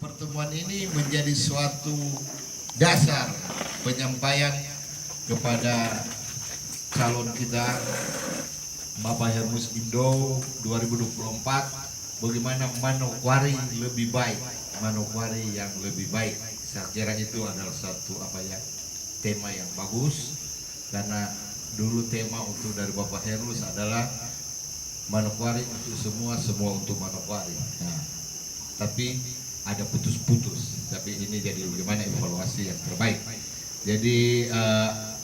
pertemuan ini menjadi suatu dasar penyampaian kepada calon kita Bapak Hermus Indo 2024 bagaimana Manokwari lebih baik, Manokwari yang lebih baik. Saya kira itu adalah satu tema yang bagus, karena dulu tema untuk dari Bapak Hermus adalah Manokwari untuk semua, semua untuk Manokwari. Nah, tapi ada putus-putus, tapi ini jadi bagaimana evaluasi yang terbaik. Jadi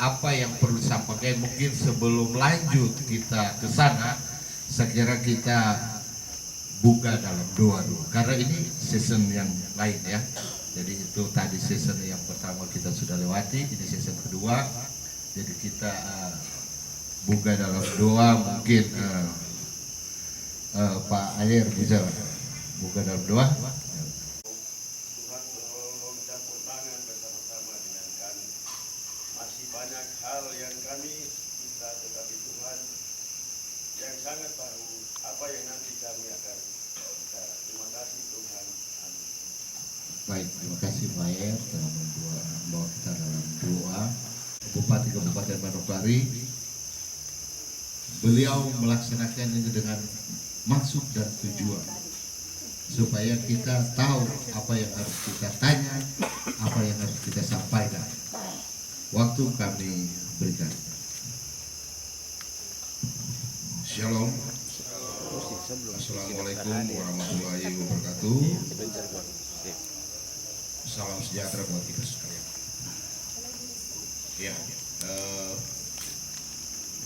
apa yang perlu disampaikan mungkin sebelum lanjut kita ke sana, saya kira kita buka dalam doa dulu, karena ini season yang lain ya. Jadi itu tadi season yang pertama kita sudah lewati, ini season kedua. Jadi kita buka dalam doa, mungkin Pak Ayer bisa buka dalam doa. Banyak hal yang kami bisa, tetapi Tuhan yang sangat tahu apa yang nanti kami akan bisa. Terima kasih Tuhan. Amin. Baik, terima kasih Pak Ayer telah membawa kita dalam doa. Bupati Kabupaten Manokwari, beliau melaksanakan ini dengan maksud dan tujuan supaya kita tahu apa yang harus kita tanya, apa yang harus kita sampaikan. Waktu kami berikan. Shalom. Assalamualaikum warahmatullahi wabarakatuh. Salam sejahtera buat kita sekalian. Ya,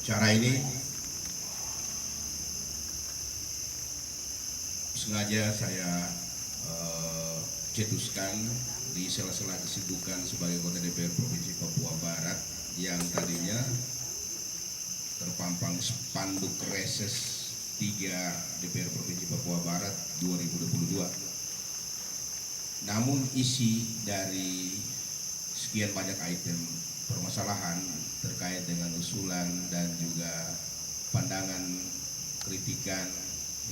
cara ini sengaja saya cetuskan di sela-sela kesibukan sebagai anggota DPR Provinsi Papua Barat yang tadinya terpampang spanduk reses 3 DPR Provinsi Papua Barat 2022. Namun isi dari sekian banyak item permasalahan terkait dengan usulan dan juga pandangan kritikan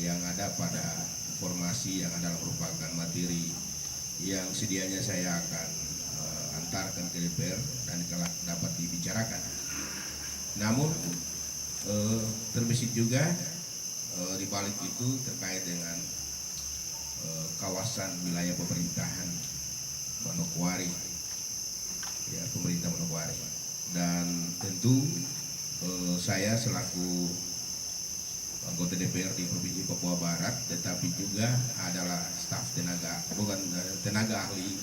yang ada pada informasi yang adalah merupakan materi yang sedianya saya akan antarkan ke DPR dan kelak dapat dibicarakan. Namun terbesit juga di balik itu terkait dengan kawasan wilayah pemerintahan Manokwari, ya, pemerintah Manokwari. Dan tentu saya selaku anggota DPR di Provinsi Papua Barat, tetapi juga adalah staf tenaga ahli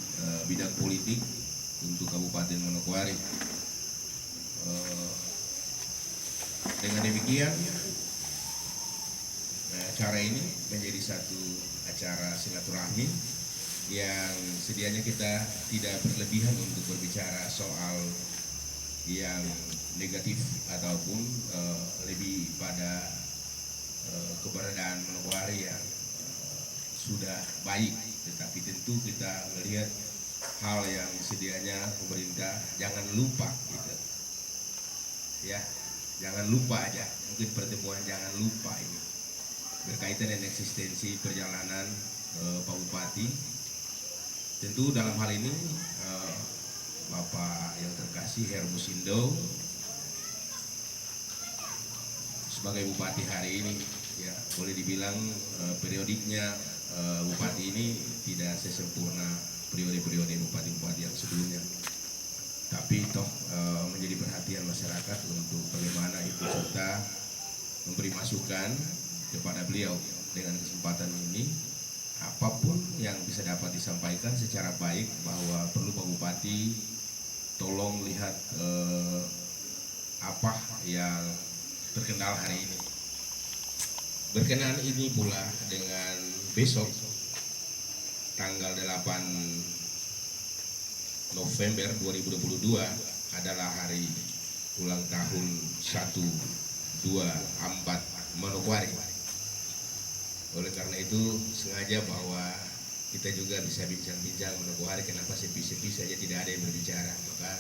bidang politik untuk Kabupaten Manokwari. Dengan demikian, acara ini menjadi satu acara silaturahmi yang sedianya kita tidak berlebihan untuk berbicara soal yang negatif ataupun lebih pada keberadaan Manokwari yang sudah baik, tetapi tentu kita melihat hal yang sedianya pemerintah jangan lupa gitu. Ya, jangan lupa aja, mungkin pertemuan jangan lupa ini berkaitan dengan eksistensi perjalanan Pak Bupati. Tentu dalam hal ini Bapak yang terkasih Hermus Indo sebagai Bupati hari ini, ya boleh dibilang periodiknya Bupati ini tidak sesempurna periode-periode Bupati-Bupati yang sebelumnya, tapi toh menjadi perhatian masyarakat untuk bagaimana ikut serta memberi masukan kepada beliau. Dengan kesempatan ini, apapun yang bisa dapat disampaikan secara baik, bahwa perlu Pak Bupati tolong lihat apa yang terkendala hari ini. Berkenaan ini pula dengan besok tanggal 8 November 2022 adalah hari ulang tahun 124 Manokwari. Oleh karena itu sengaja bahwa kita juga bisa bincang-bincang Manokwari, kenapa sepi-sepi saja tidak ada yang berbicara. Maka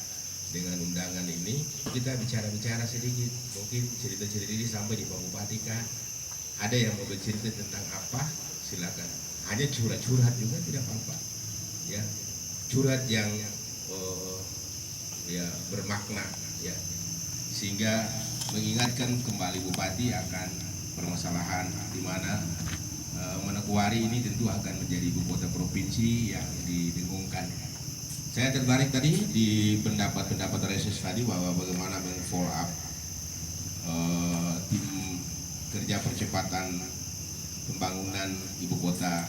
dengan undangan ini kita bicara-bicara sedikit, mungkin cerita-cerita ini sampai di Pak Bupati kah? Ada yang mau bercerita tentang apa? Silakan. Hanya curhat-curhat juga tidak apa-apa. ya, curhat yang ya bermakna, ya, sehingga mengingatkan kembali Bupati akan permasalahan di mana Manokwari ini tentu akan menjadi ibu kota provinsi yang didengungkan. Saya tertarik tadi di pendapat reses tadi bahwa bagaimana meng-follow up tim kerja percepatan pembangunan ibu kota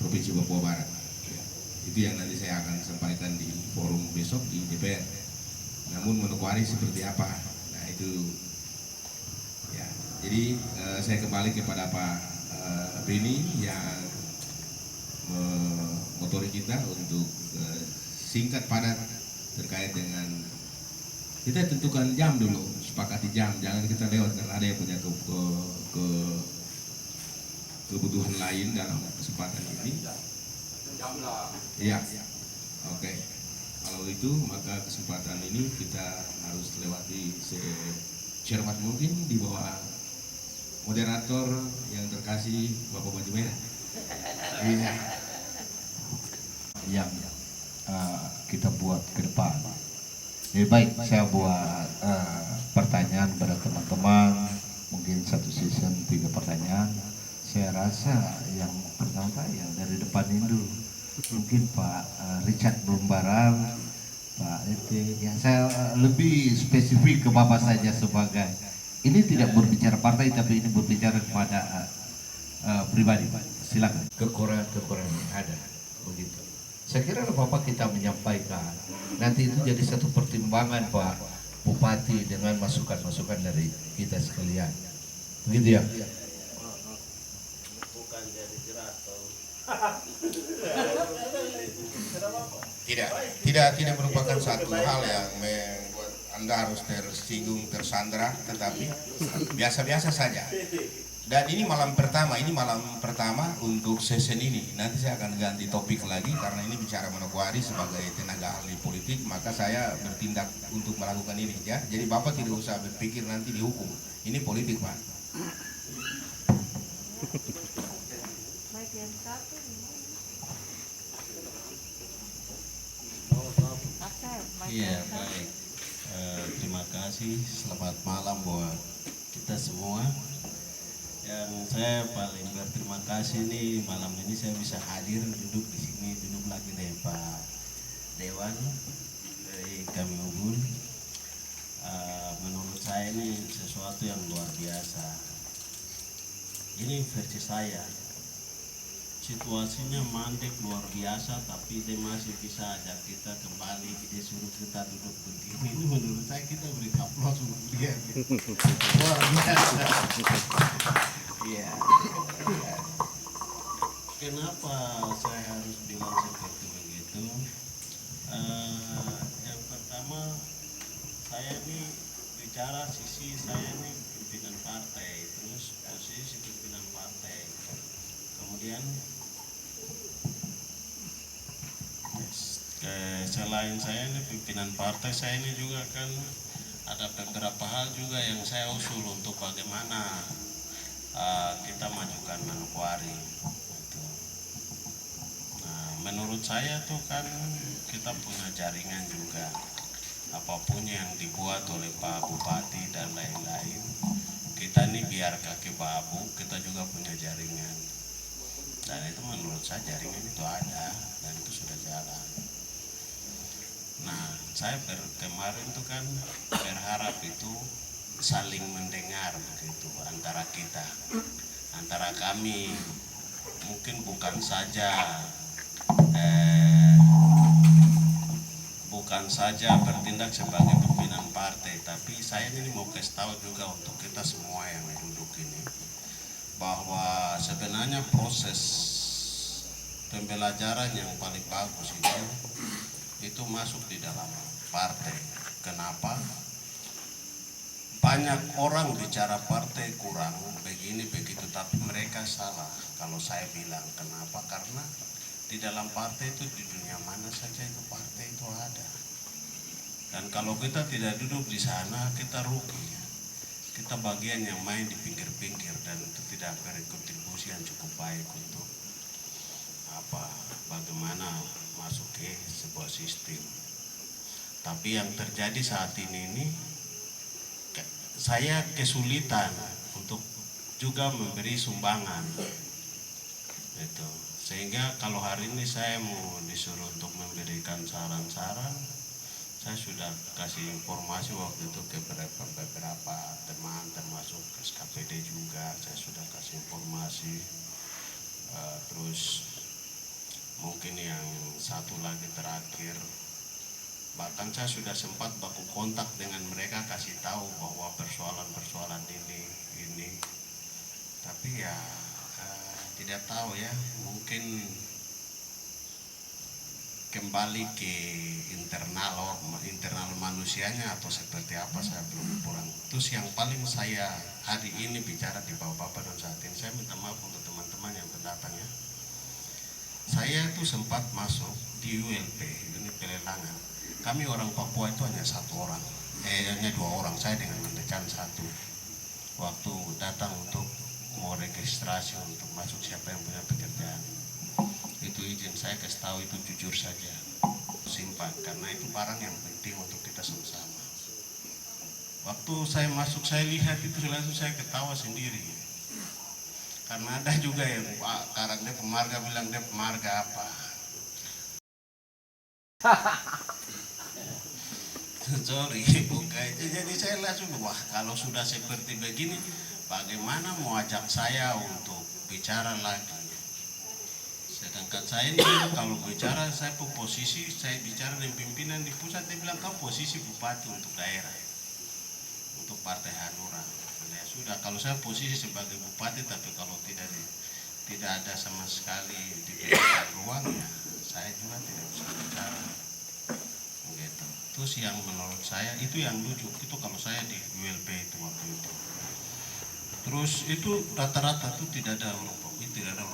provinsi Papua Barat. Ya, itu yang nanti saya akan sampaikan di forum besok di DPR. Namun Manokwari seperti apa? Nah itu ya. Jadi saya kembali kepada Pak Beni yang memotori kita untuk singkat padat terkait dengan kita tentukan jam dulu, sepakati jam, jangan kita lewat karena ada yang punya kebutuhan lain dalam kesempatan ini. Iya, oke. Kalau itu maka kesempatan ini kita harus lewati secermat mungkin di bawah moderator yang terkasih Bapak Baju Merah. Iya. Yang kita buat ke depan. Jadi baik, saya buat pertanyaan kepada teman-teman, mungkin satu season 3 pertanyaan. Saya rasa yang pertama yang dari depan ini dulu, mungkin Pak Richard Bumbarang, Pak Ete. Ya, saya lebih spesifik ke Bapak saja sebagai ini tidak berbicara partai tapi ini berbicara kepada pribadi. Silakan. Kekurangan yang ada begitu. Saya kira Bapak kita menyampaikan nanti itu jadi satu pertimbangan Pak Bupati dengan masukan-masukan dari kita sekalian. Begitu ya? Bukan jadi jelas tahu. Tidak merupakan satu hal yang membuat Anda harus tersinggung, tersandera, tetapi biasa-biasa saja. Dan ini malam pertama untuk session ini. Nanti saya akan ganti topik lagi karena ini bicara Manokwari sebagai tenaga ahli politik, maka saya bertindak untuk melakukan ini ya. Jadi Bapak tidak usah berpikir nanti dihukum. Ini politik, Pak. Iya, baik. Terima kasih. Selamat malam buat kita semua. Yang saya paling berterima kasih nih malam ini saya bisa hadir duduk di sini, duduk lagi dengan Pak Dewan dari kami Ubud. Menurut saya ini sesuatu yang luar biasa. Ini versi saya. Situasinya mandek luar biasa, tapi dia masih bisa ajak kita kembali, dia suruh kita duduk begini. Ini menurut saya kita beri aplaus untuk dia. Luar biasa. Iya. Kenapa saya harus bilang seperti begitu? Yang pertama, saya ini bicara sisi saya ini pimpinan partai, terus posisi pimpinan partai. Kemudian selain saya ini pimpinan partai, saya ini juga kan ada beberapa hal juga yang saya usul untuk bagaimana kita majukan Manokwari. Nah, menurut saya tuh kan kita punya jaringan juga, apapun yang dibuat oleh Pak Bupati dan lain-lain, kita ini biar kaki babu, kita juga punya jaringan. Dan itu menurut saya jaringan itu ada dan itu sudah jalan. Nah, saya kemarin tuh kan berharap itu saling mendengar begitu antara kita, antara kami, mungkin bukan saja bertindak sebagai pimpinan partai, tapi saya ini mau kasih tahu juga untuk kita semua yang duduk ini bahwa sebenarnya proses pembelajaran yang paling bagus itu masuk di dalam partai. Kenapa? Banyak orang bicara partai kurang begini begitu, tapi mereka salah kalau saya bilang. Kenapa? Karena di dalam partai itu di dunia mana saja itu partai itu ada. Dan kalau kita tidak duduk di sana, kita rugi. Kita bagian yang main di pinggir-pinggir dan itu tidak berkontribusi yang cukup baik untuk bagaimana masuk ke sebuah sistem. Tapi yang terjadi saat ini saya kesulitan untuk juga memberi sumbangan itu, sehingga kalau hari ini saya mau disuruh untuk memberikan saran-saran, saya sudah kasih informasi waktu itu ke beberapa teman termasuk SKPD juga, saya sudah kasih informasi. Terus mungkin yang satu lagi terakhir, bahkan saya sudah sempat baku kontak dengan mereka, kasih tahu bahwa persoalan-persoalan ini, tapi ya tidak tahu ya, mungkin kembali ke internal manusianya atau seperti apa, saya belum kurang. Terus yang paling saya hari ini bicara di Bapak-Bapak dan saat ini, saya minta maaf untuk teman-teman yang pendatang ya. Saya itu sempat masuk di ULP, ini pelelangan. Kami orang Papua itu hanya hanya 2 orang, saya dengan Mendecan 1. Waktu datang untuk mau registrasi untuk masuk siapa yang punya pekerjaan, itu izin saya kasih tahu itu jujur saja, simpan, karena itu barang yang penting untuk kita sama-sama. Waktu saya masuk, saya lihat itu langsung saya ketawa sendiri, karena ada juga yang karena dia pemarga bilang dia pemarga apa. Sorry, bukan. Jadi saya langsung, wah kalau sudah seperti begini, bagaimana mau ajak saya untuk bicara lagi? Sedangkan saya ini kalau bicara, saya posisi, saya bicara dengan pimpinan di pusat, dia bilang kau posisi bupati untuk daerah, untuk Partai Hanura. Ya sudah, kalau saya posisi sebagai bupati, tapi kalau tidak ada sama sekali diberikan ruang, ya saya juga tidak bisa bicara. Gitu. Terus yang menurut saya itu yang lucu itu kalau saya di ULP itu waktu itu. Terus itu rata-rata tuh tidak ada orang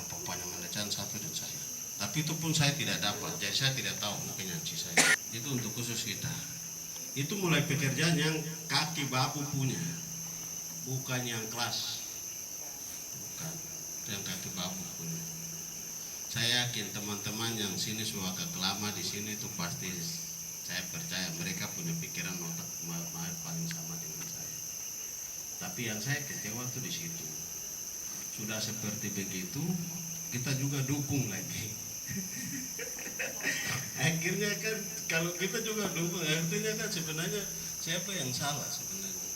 Papua yang Mendecan 1 dan saya. Tapi itu pun saya tidak dapat, jadi saya tidak tahu mungkin yang saya. Itu untuk khusus kita. Itu mulai pekerjaan yang kaki babu punya, bukan yang kelas, bukan yang kaki babu punya. Saya yakin teman-teman yang sini sudah agak lama di sini itu pasti, saya percaya mereka punya pikiran otak paling sama dengan saya. Tapi yang saya kecewa tuh di situ. Sudah seperti begitu, kita juga dukung lagi. Akhirnya kan kalau kita juga dukung, artinya kan sebenarnya siapa yang salah sebenarnya?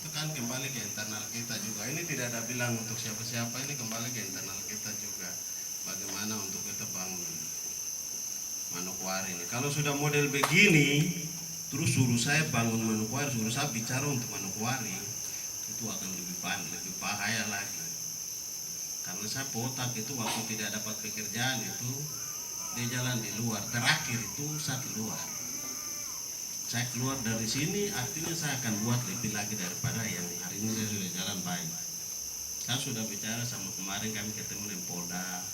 Itu kan kembali ke internal kita juga. Ini tidak ada bilang untuk siapa-siapa, ini kembali ke internal kita juga. Bagaimana untuk kita bangun Manokwari ini. Kalau sudah model begini, terus suruh saya bangun Manokwari, suruh saya bicara untuk Manokwari, itu akan lebih bahaya lagi. Karena saya potak itu waktu tidak dapat pekerjaan itu, dia jalan di luar. Terakhir itu saya keluar. Saya keluar dari sini, artinya saya akan buat lebih lagi daripada yang hari ini saya sudah jalan baik. Saya sudah bicara sama kemarin kami ketemu dengan Polda,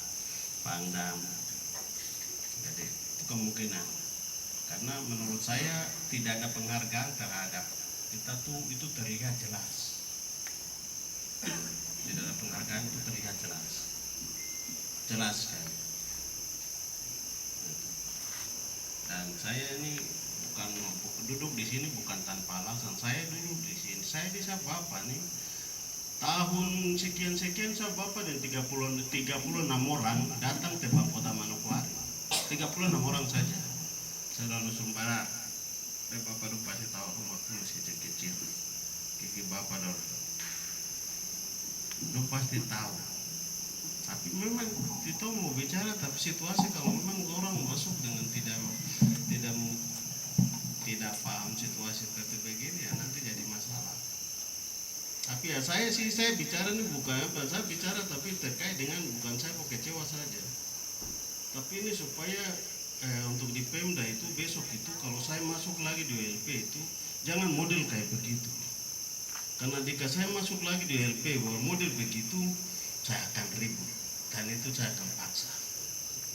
Pangdam. Jadi itu kemungkinan. Karena menurut saya tidak ada penghargaan terhadap kita tuh, itu terlihat jelas. Tidak ada penghargaan itu terlihat jelas sekali. Dan saya ini bukan duduk di sini bukan tanpa alasan. Saya duduk di sini, saya bisa Bapak nih tahun sekian saya Bapak dan 36 orang datang ke Kota Manokwari. 36 orang saja. Saya lalu Sumbara. Bapak lupa pasti tahu waktu masih kecil. Kiki Bapak dulu. Lu pasti tahu. Tapi memang kita mau bicara, tapi situasi kalau memang orang masuk dengan tidak paham situasi seperti begini, ya nanti jadi masalah. Tapi ya saya bicara ini bukan apa, saya bicara tapi terkait dengan bukan saya mau kecewa saja. Tapi ini supaya untuk di Pemda itu besok itu kalau saya masuk lagi di ULP itu jangan model kayak begitu. Karena jika saya masuk lagi di ULP model begitu, saya akan ribut dan itu saya akan paksa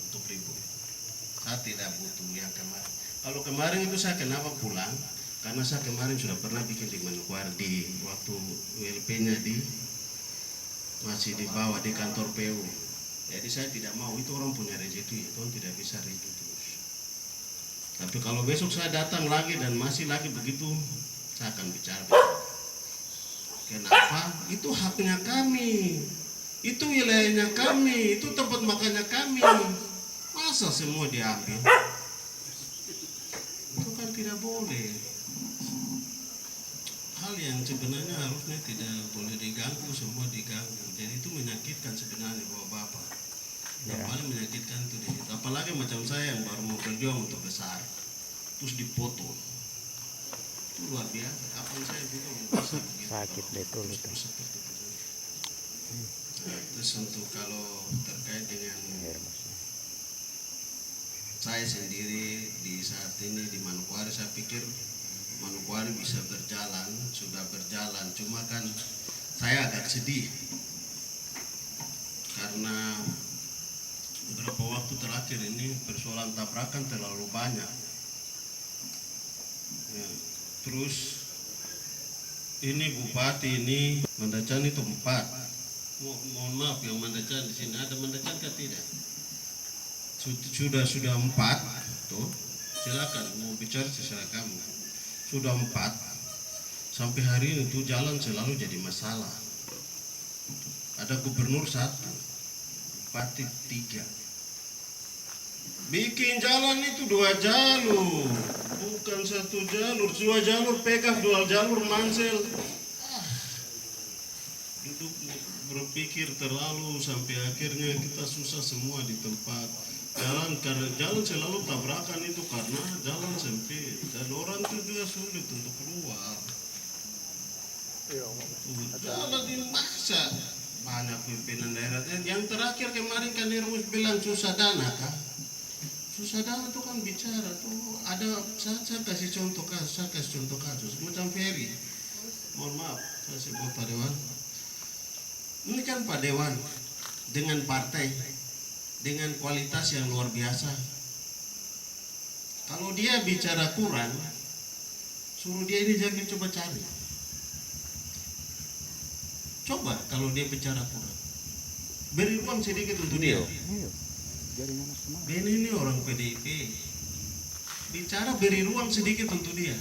untuk ribut. Saya tidak butuh yang kemarin. Kalau kemarin itu saya kenapa pulang? Karena saya kemarin sudah pernah bikin di Manokwari di waktu ULP-nya masih di bawah di kantor PU. Jadi saya tidak mau, itu orang punya rezeki, itu tidak bisa rezeki terus. Tapi kalau besok saya datang lagi dan masih lagi begitu, saya akan bicara. Kenapa? Itu haknya kami, itu wilayahnya kami, itu tempat makannya kami. Masa semua diambil? Itu kan tidak boleh. Hal yang sebenarnya harusnya tidak boleh diganggu, semua diganggu. Jadi itu menyakitkan sebenarnya bapak-bapak. Yang paling menyakitkan itu di situ. Apalagi macam saya yang baru mau berjuang untuk besar, terus dipotong. Itu luar biasa. Kapan saya juga mau besar begitu. Sakit betul itu. Terus untuk kalau terkait dengan saya sendiri di saat ini di Manokwari, saya pikir Manokwari bisa berjalan, sudah berjalan. Cuma kan saya agak sedih karena beberapa waktu terakhir ini persoalan tabrakan terlalu banyak. Ya, terus ini bupati ini Mandacan itu 4. Mohon maaf yang Mandacan di sini ada Mandacan kah tidak? Sudah 4 tuh. Silakan mau bicara terserah kamu. Sudah 4 sampai hari ini tuh jalan selalu jadi masalah. Ada gubernur 1, bupati 3. Bikin jalan itu 2 jalur, bukan 1 jalur, 2 jalur pegang 2 jalur mansel. Duduk berpikir terlalu sampai akhirnya kita susah semua di tempat. Karena jalan selalu tabrakan itu karena jalan sempit dan orang itu juga sulit untuk keluar. Jalan di masa banyak pimpinan daerah. Yang terakhir kemarin kan Irmus bilang susah dana kan? Susah dana itu kan bicara tuh ada saya kasih contoh kasus macam Ferry. Mohon maaf saya sebut Pak Dewan. Ini kan Pak Dewan dengan partai dengan kualitas yang luar biasa. Kalau dia bicara kurang, suruh dia ini jangan coba cari. Coba kalau dia bicara kurang, beri ruang sedikit untuk dia. Ini orang PDIP, bicara beri ruang sedikit untuk dia.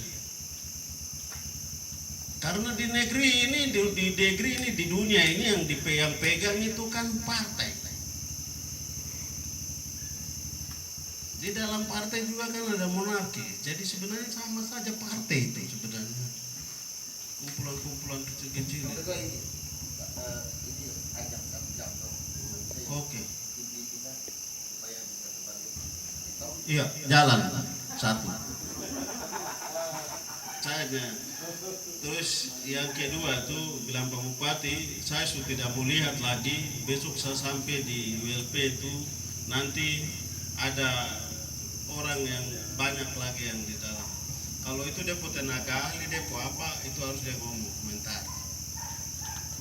Karena di negeri ini, di dunia ini yang pegang itu kan partai. Di dalam partai juga kan ada monarki, jadi sebenarnya sama saja partai itu sebenarnya. Kumpulan-kumpulan kecil-kecil. Oke. Iya, jalan 1. Saya terus yang kedua tuh bilang Pak Bupati, saya sudah tidak mau lihat lagi. Besok saya sampai di WLP itu nanti ada orang yang banyak lagi yang di dalam. Kalau itu dia tenaga ahli, dia apa itu harus dia ngomong komentar.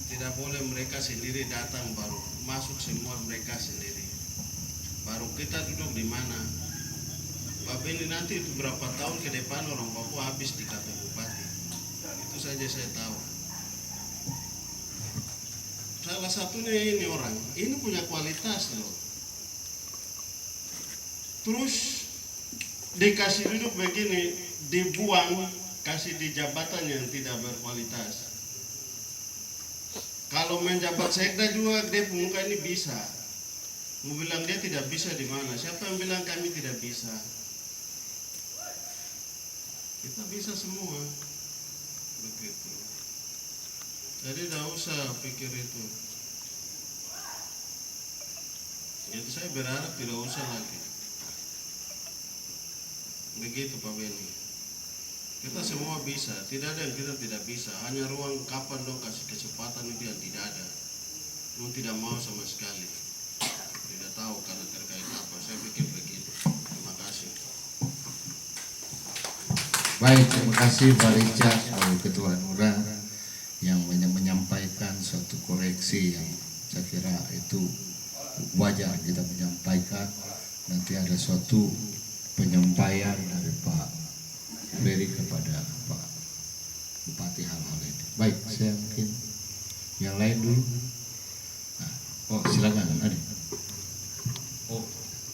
Tidak boleh mereka sendiri datang baru masuk semua mereka sendiri. Baru kita duduk di mana? Pak Beni nanti itu berapa tahun ke depan orang Papua habis di kata bupati. Itu saja saya tahu. Salah satunya ini orang, ini punya kualitas loh. Terus dikasih duduk begini, dibuang, kasih di jabatan yang tidak berkualitas. Kalau menjabat sekda juga dia muka ini bisa. Mau bilang dia tidak bisa di mana? Siapa yang bilang kami tidak bisa? Kita bisa semua. Begitu. Jadi tidak usah pikir itu. Jadi saya berharap tidak usah lagi. Begitu Pak Beni. Kita semua bisa, tidak ada yang kita tidak bisa. Hanya ruang kapan dong kasih kesempatan itu yang tidak ada. Mau tidak mau sama sekali. Tidak tahu karena terkait apa. Saya pikir begitu. Terima kasih. Baik, terima kasih Pak Richard sebagai Ketua Hanura yang menyampaikan suatu koreksi yang saya kira itu wajar kita menyampaikan. Nanti ada suatu penyampaian dari Pak Ferry kepada Pak Bupati hal-hal ini. Baik, saya mungkin yang lain dulu. Nah, oh silakan, Adi.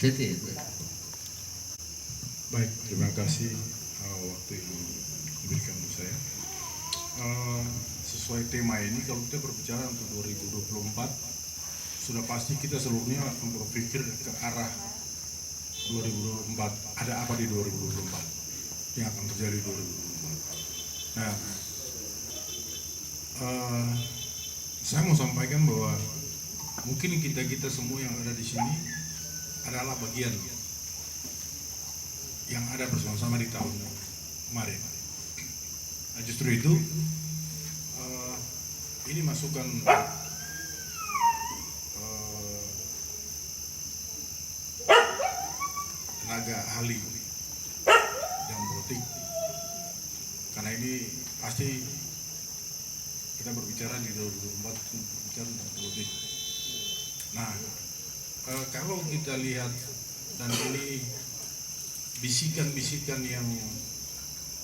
Tete. Baik, terima kasih waktu yang diberikan untuk saya. Sesuai tema ini, kalau kita berbicara untuk 2024, sudah pasti kita seluruhnya akan berpikir ke arah 2024. Ada apa di 2024 yang akan terjadi di 2024. Nah, saya mau sampaikan bahwa mungkin kita semua yang ada di sini adalah bagian yang ada bersama-sama di tahun kemarin. Nah, justru itu ini masukan tenaga ahli dalam politik, karena ini pasti kita berbicara di 2024 bicara tentang politik. Nah, kalau kita lihat dan ini bisikan-bisikan yang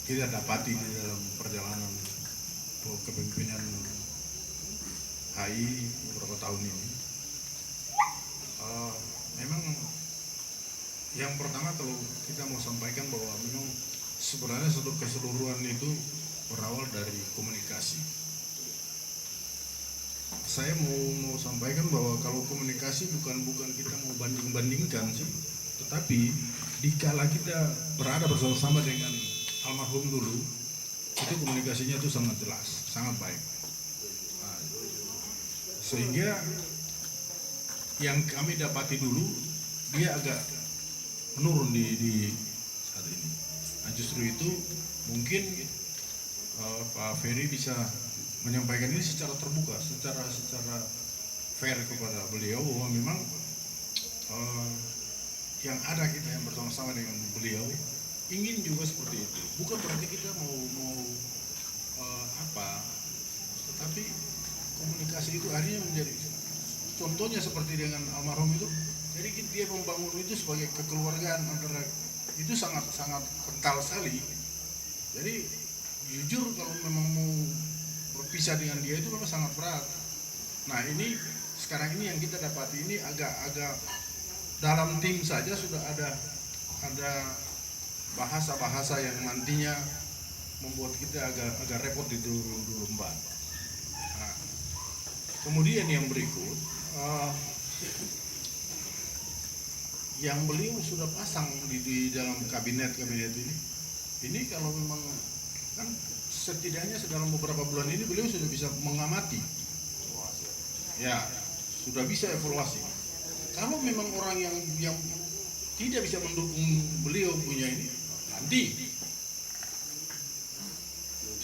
kita dapati di dalam perjalanan kepemimpinan HI beberapa tahun ini, memang yang pertama kalau kita mau sampaikan bahwa memang sebenarnya keseluruhan itu berawal dari komunikasi. Saya mau sampaikan bahwa kalau komunikasi bukan kita mau banding-bandingkan sih, tetapi dikala kita berada bersama-sama dengan almarhum dulu, itu komunikasinya itu sangat jelas, sangat baik. Nah, sehingga yang kami dapati dulu dia agak menurun di saat ini. Nah, justru itu mungkin Pak Ferry bisa menyampaikan ini secara terbuka, secara fair kepada beliau bahwa memang yang ada kita yang bersama-sama dengan beliau ingin juga seperti itu. Bukan berarti kita mau tetapi komunikasi itu akhirnya menjadi contohnya seperti dengan almarhum itu. Jadi dia membangun itu sebagai kekeluargaan antara itu sangat kental sekali. Jadi jujur kalau memang mau berpisah dengan dia itu memang sangat berat. Nah, ini sekarang ini yang kita dapati ini agak dalam tim saja sudah ada bahasa-bahasa yang nantinya membuat kita agak repot di 2024. Nah, kemudian yang berikut, yang beliau sudah pasang di dalam kabinet ini kalau memang kan setidaknya dalam beberapa bulan ini beliau sudah bisa mengamati, ya sudah bisa evaluasi. Kalau memang orang yang tidak bisa mendukung beliau punya ini, nanti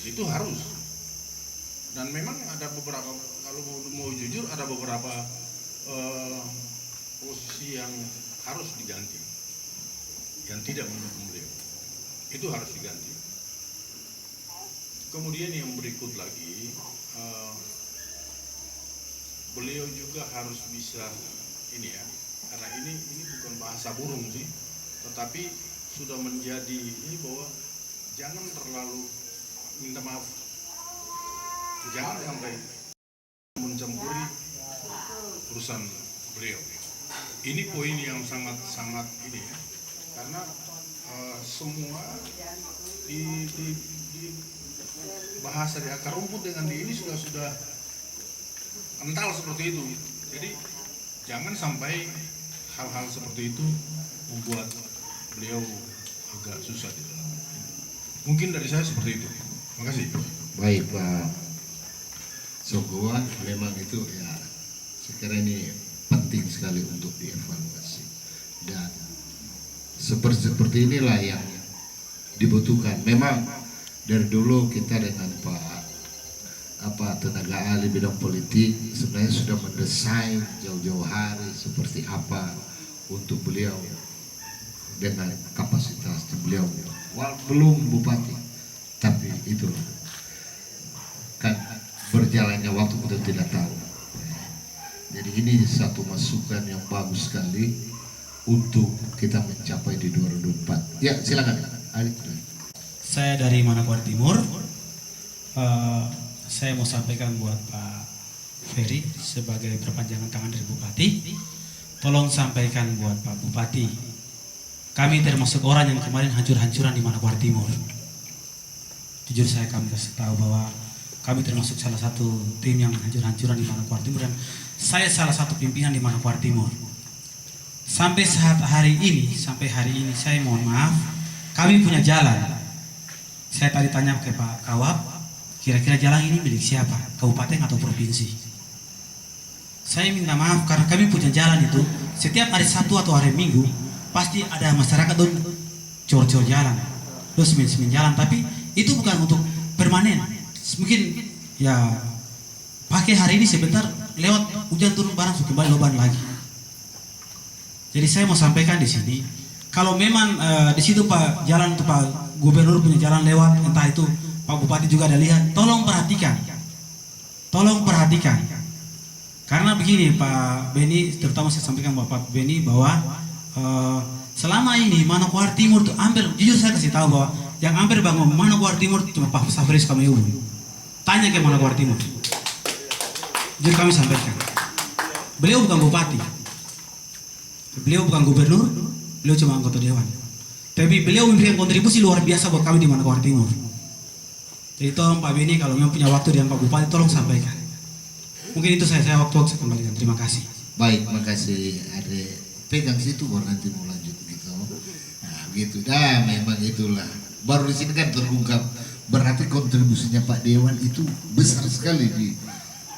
itu harus. Dan memang ada beberapa, kalau mau jujur ada beberapa posisi yang harus diganti, yang tidak mendukung beliau, itu harus diganti. Kemudian yang berikut lagi, beliau juga harus bisa ini ya, karena ini bukan bahasa burung sih, tetapi sudah menjadi ini bahwa jangan terlalu, minta maaf, jangan sampai mencampuri urusan beliau. Ini poin yang sangat ini ya, karena semua di bahasa di akar rumput dengan di ini sudah kental seperti itu. Jadi jangan sampai hal-hal seperti itu membuat beliau agak susah di dalam. Mungkin dari saya seperti itu. Terima kasih. Baik Pak Sogoa, memang itu ya sekarang ini penting sekali untuk dievaluasi, dan seperti inilah yang dibutuhkan. Memang dari dulu kita dengan tenaga ahli bidang politik sebenarnya sudah mendesain jauh-jauh hari seperti apa untuk beliau dengan kapasitas beliau, belum bupati, tapi itu kan berjalannya waktu kita tidak tahu. Jadi ini satu masukan yang bagus sekali untuk kita mencapai di 2024. Ya, silakan. Saya dari Manokwari Timur. Saya mau sampaikan buat Pak Ferry sebagai perpanjangan tangan dari Bupati. tolong sampaikan buat Pak Bupati. Kami termasuk orang yang kemarin hancur-hancuran di Manokwari Timur. Jujur kami kasih tahu bahwa kami termasuk salah satu tim yang hancur-hancuran di Manokwari Timur, dan saya salah satu pimpinan di Manokwari Timur. Sampai hari ini saya mohon maaf, kami punya jalan. Saya tadi tanya ke Pak Kawap, kira-kira jalan ini milik siapa, kabupaten atau provinsi? Saya minta maaf karena kami punya jalan itu setiap hari Sabtu atau hari Minggu pasti ada masyarakat don cor-cor jalan, terus semen jalan, tapi itu bukan untuk permanen. Mungkin ya pakai hari ini sebentar, lewat hujan turun barang suka kembali loban lagi. Jadi saya mau sampaikan di sini, kalau memang di situ Pak jalan itu Pak Gubernur punya jalan lewat, entah itu Pak Bupati juga ada lihat, tolong perhatikan. Karena begini Pak Beni, terutama saya sampaikan Bapak Beni bahwa selama ini Manokwari Timur itu hampir, jujur saya kasih tahu bahwa yang hampir bangun Manokwari Timur cuma Pak Safris Kameu. Tanya ke Manokwari Timur. Jujur kami sampaikan, beliau bukan bupati, beliau bukan gubernur, beliau cuma anggota dewan. Tapi beliau memberikan kontribusi luar biasa buat kami di Manokwari Timur. Jadi tolong Pak Beni kalau memang punya waktu dengan Pak Bupati tolong sampaikan. Mungkin itu saya waktu saya kembalikan. Terima kasih. Baik, makasih. Ada pegang situ baru nanti mau lanjut gitu. Nah, gitu. Dah, memang itulah. Baru di sini kan terungkap. Berarti kontribusinya Pak Dewan itu besar sekali di.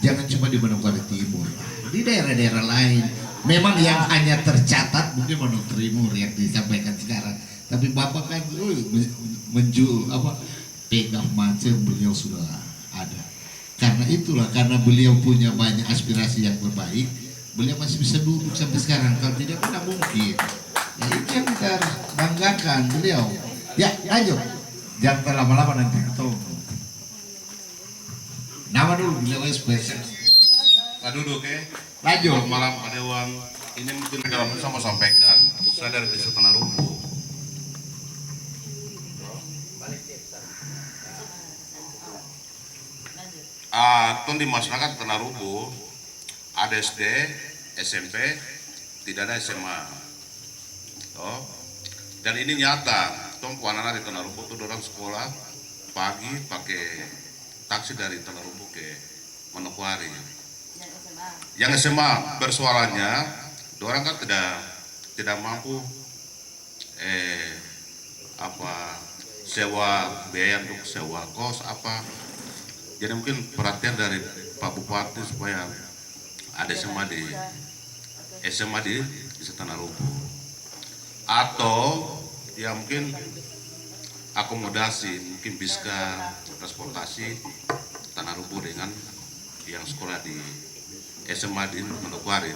Jangan cuma di Manokwari Timur, di daerah-daerah lain. Memang yang hanya tercatat mungkin Manokwari Timur yang disampaikan sekarang. Tapi Bapak kan pegang macam beliau sudah ada. Karena itulah, karena beliau punya banyak aspirasi yang terbaik, beliau masih bisa duduk sampai sekarang. Kalau tidak kan mungkin. Ya itu yang kita harus banggakan beliau. Ya, lanjut. Jangan lama-lama nanti ketemu. Nama dulu beliau spesial. Pak duduk ya. Lanjut. Malam Pak Dewan. Ini mungkin dalam saya mau sampaikan. Saya dari Desa Tanah Rumpu. Di masyarakat Tanah Rumpu ada SD, SMP, tidak ada SMA. Dan ini nyata, anak-anak di Tanah Rumpu itu orang sekolah pagi pakai taksi dari Tanah Rumpu ke Manokwari. Yang SMA bersuaranya, orang kan tidak mampu sewa biaya untuk sewa kos apa. Jadi mungkin perhatian dari Pak Bupati supaya ada SMA di Tanah Rumpu, atau ya mungkin akomodasi, mungkin bisa transportasi Tanah Rumpu dengan yang sekolah di SMA di Manokwari,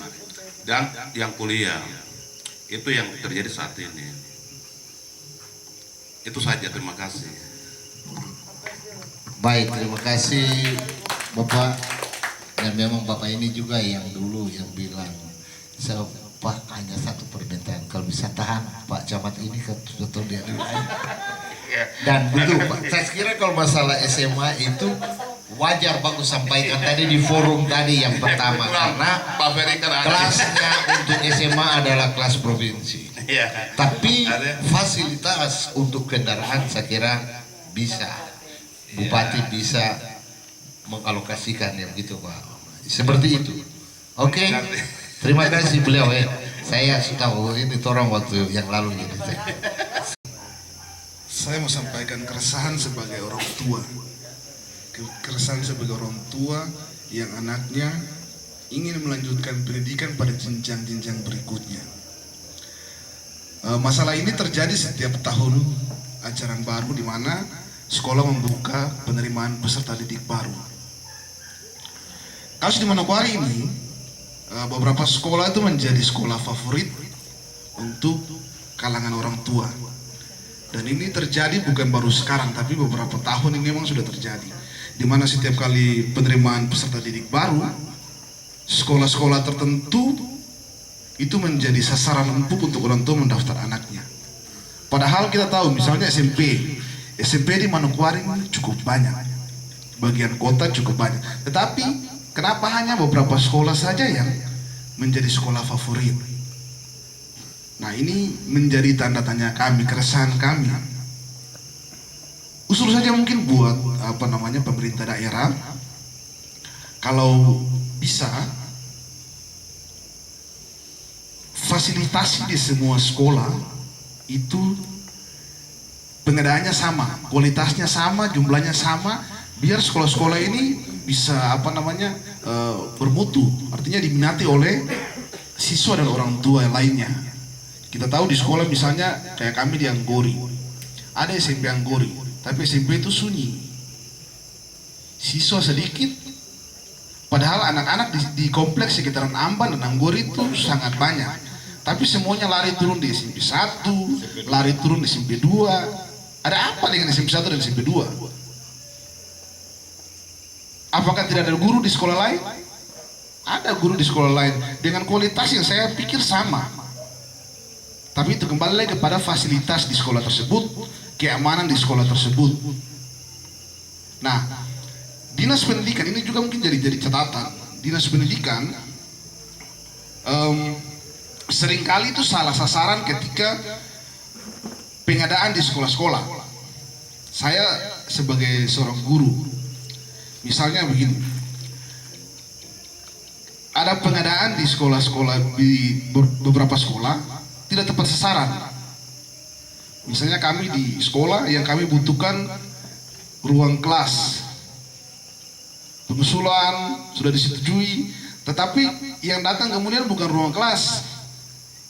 dan yang kuliah. Itu yang terjadi saat ini. Itu saja, terima kasih. Baik, terima kasih Bapak. Dan memang Bapak ini juga yang dulu yang bilang, Pak hanya satu permintaan, kalau bisa tahan Pak Camat ini kan betul dia dulu. Dan betul Pak, saya kira kalau masalah SMA itu wajar bagus sampaikan tadi di forum tadi yang pertama, karena kelasnya untuk SMA adalah kelas provinsi. Tapi fasilitas untuk kendaraan saya kira bisa. Bupati bisa mengalokasikan yang gitu Pak, seperti itu. Oke. Terima kasih beliau ya. Saya tahu ini torong waktu yang lalu ini. Saya mau sampaikan keresahan sebagai orang tua. Keresahan sebagai orang tua yang anaknya ingin melanjutkan pendidikan pada jenjang-jenjang berikutnya. Masalah ini terjadi setiap tahun ajaran baru di mana sekolah membuka penerimaan peserta didik baru. Kasus di Manokwari ini, beberapa sekolah itu menjadi sekolah favorit untuk kalangan orang tua. Dan ini terjadi bukan baru sekarang, tapi beberapa tahun ini memang sudah terjadi. Di mana setiap kali penerimaan peserta didik baru, sekolah-sekolah tertentu itu menjadi sasaran empuk untuk orang tua mendaftar anaknya. Padahal kita tahu misalnya SMP di Manokwari cukup banyak, bagian kota cukup banyak. Tetapi kenapa hanya beberapa sekolah saja yang menjadi sekolah favorit? Nah, ini menjadi tanda tanya kami, keresahan kami. Usul saja mungkin buat pemerintah daerah, kalau bisa fasilitasi di semua sekolah itu pengadaannya sama, kualitasnya sama, jumlahnya sama, biar sekolah-sekolah ini bisa bermutu, artinya diminati oleh siswa dan orang tua yang lainnya. Kita tahu di sekolah misalnya kayak kami di Anggori, ada SMP Anggori, tapi SMP itu sunyi, siswa sedikit, padahal anak-anak di kompleks sekitaran Amban dan Anggori itu sangat banyak, tapi semuanya lari turun di SMP 1, lari turun di SMP 2. Ada apa dengan SMP 1 dan SMP 2? Apakah tidak ada guru di sekolah lain? Ada guru di sekolah lain dengan kualitas yang saya pikir sama. Tapi itu kembali lagi kepada fasilitas di sekolah tersebut, keamanan di sekolah tersebut. Nah, dinas pendidikan ini juga mungkin jadi catatan. Dinas pendidikan seringkali itu salah sasaran ketika pengadaan di sekolah-sekolah. Saya sebagai seorang guru, misalnya begini, ada pengadaan di sekolah-sekolah, di beberapa sekolah tidak tepat sasaran. Misalnya kami di sekolah yang kami butuhkan ruang kelas, pengusulan sudah disetujui, tetapi yang datang kemudian bukan ruang kelas,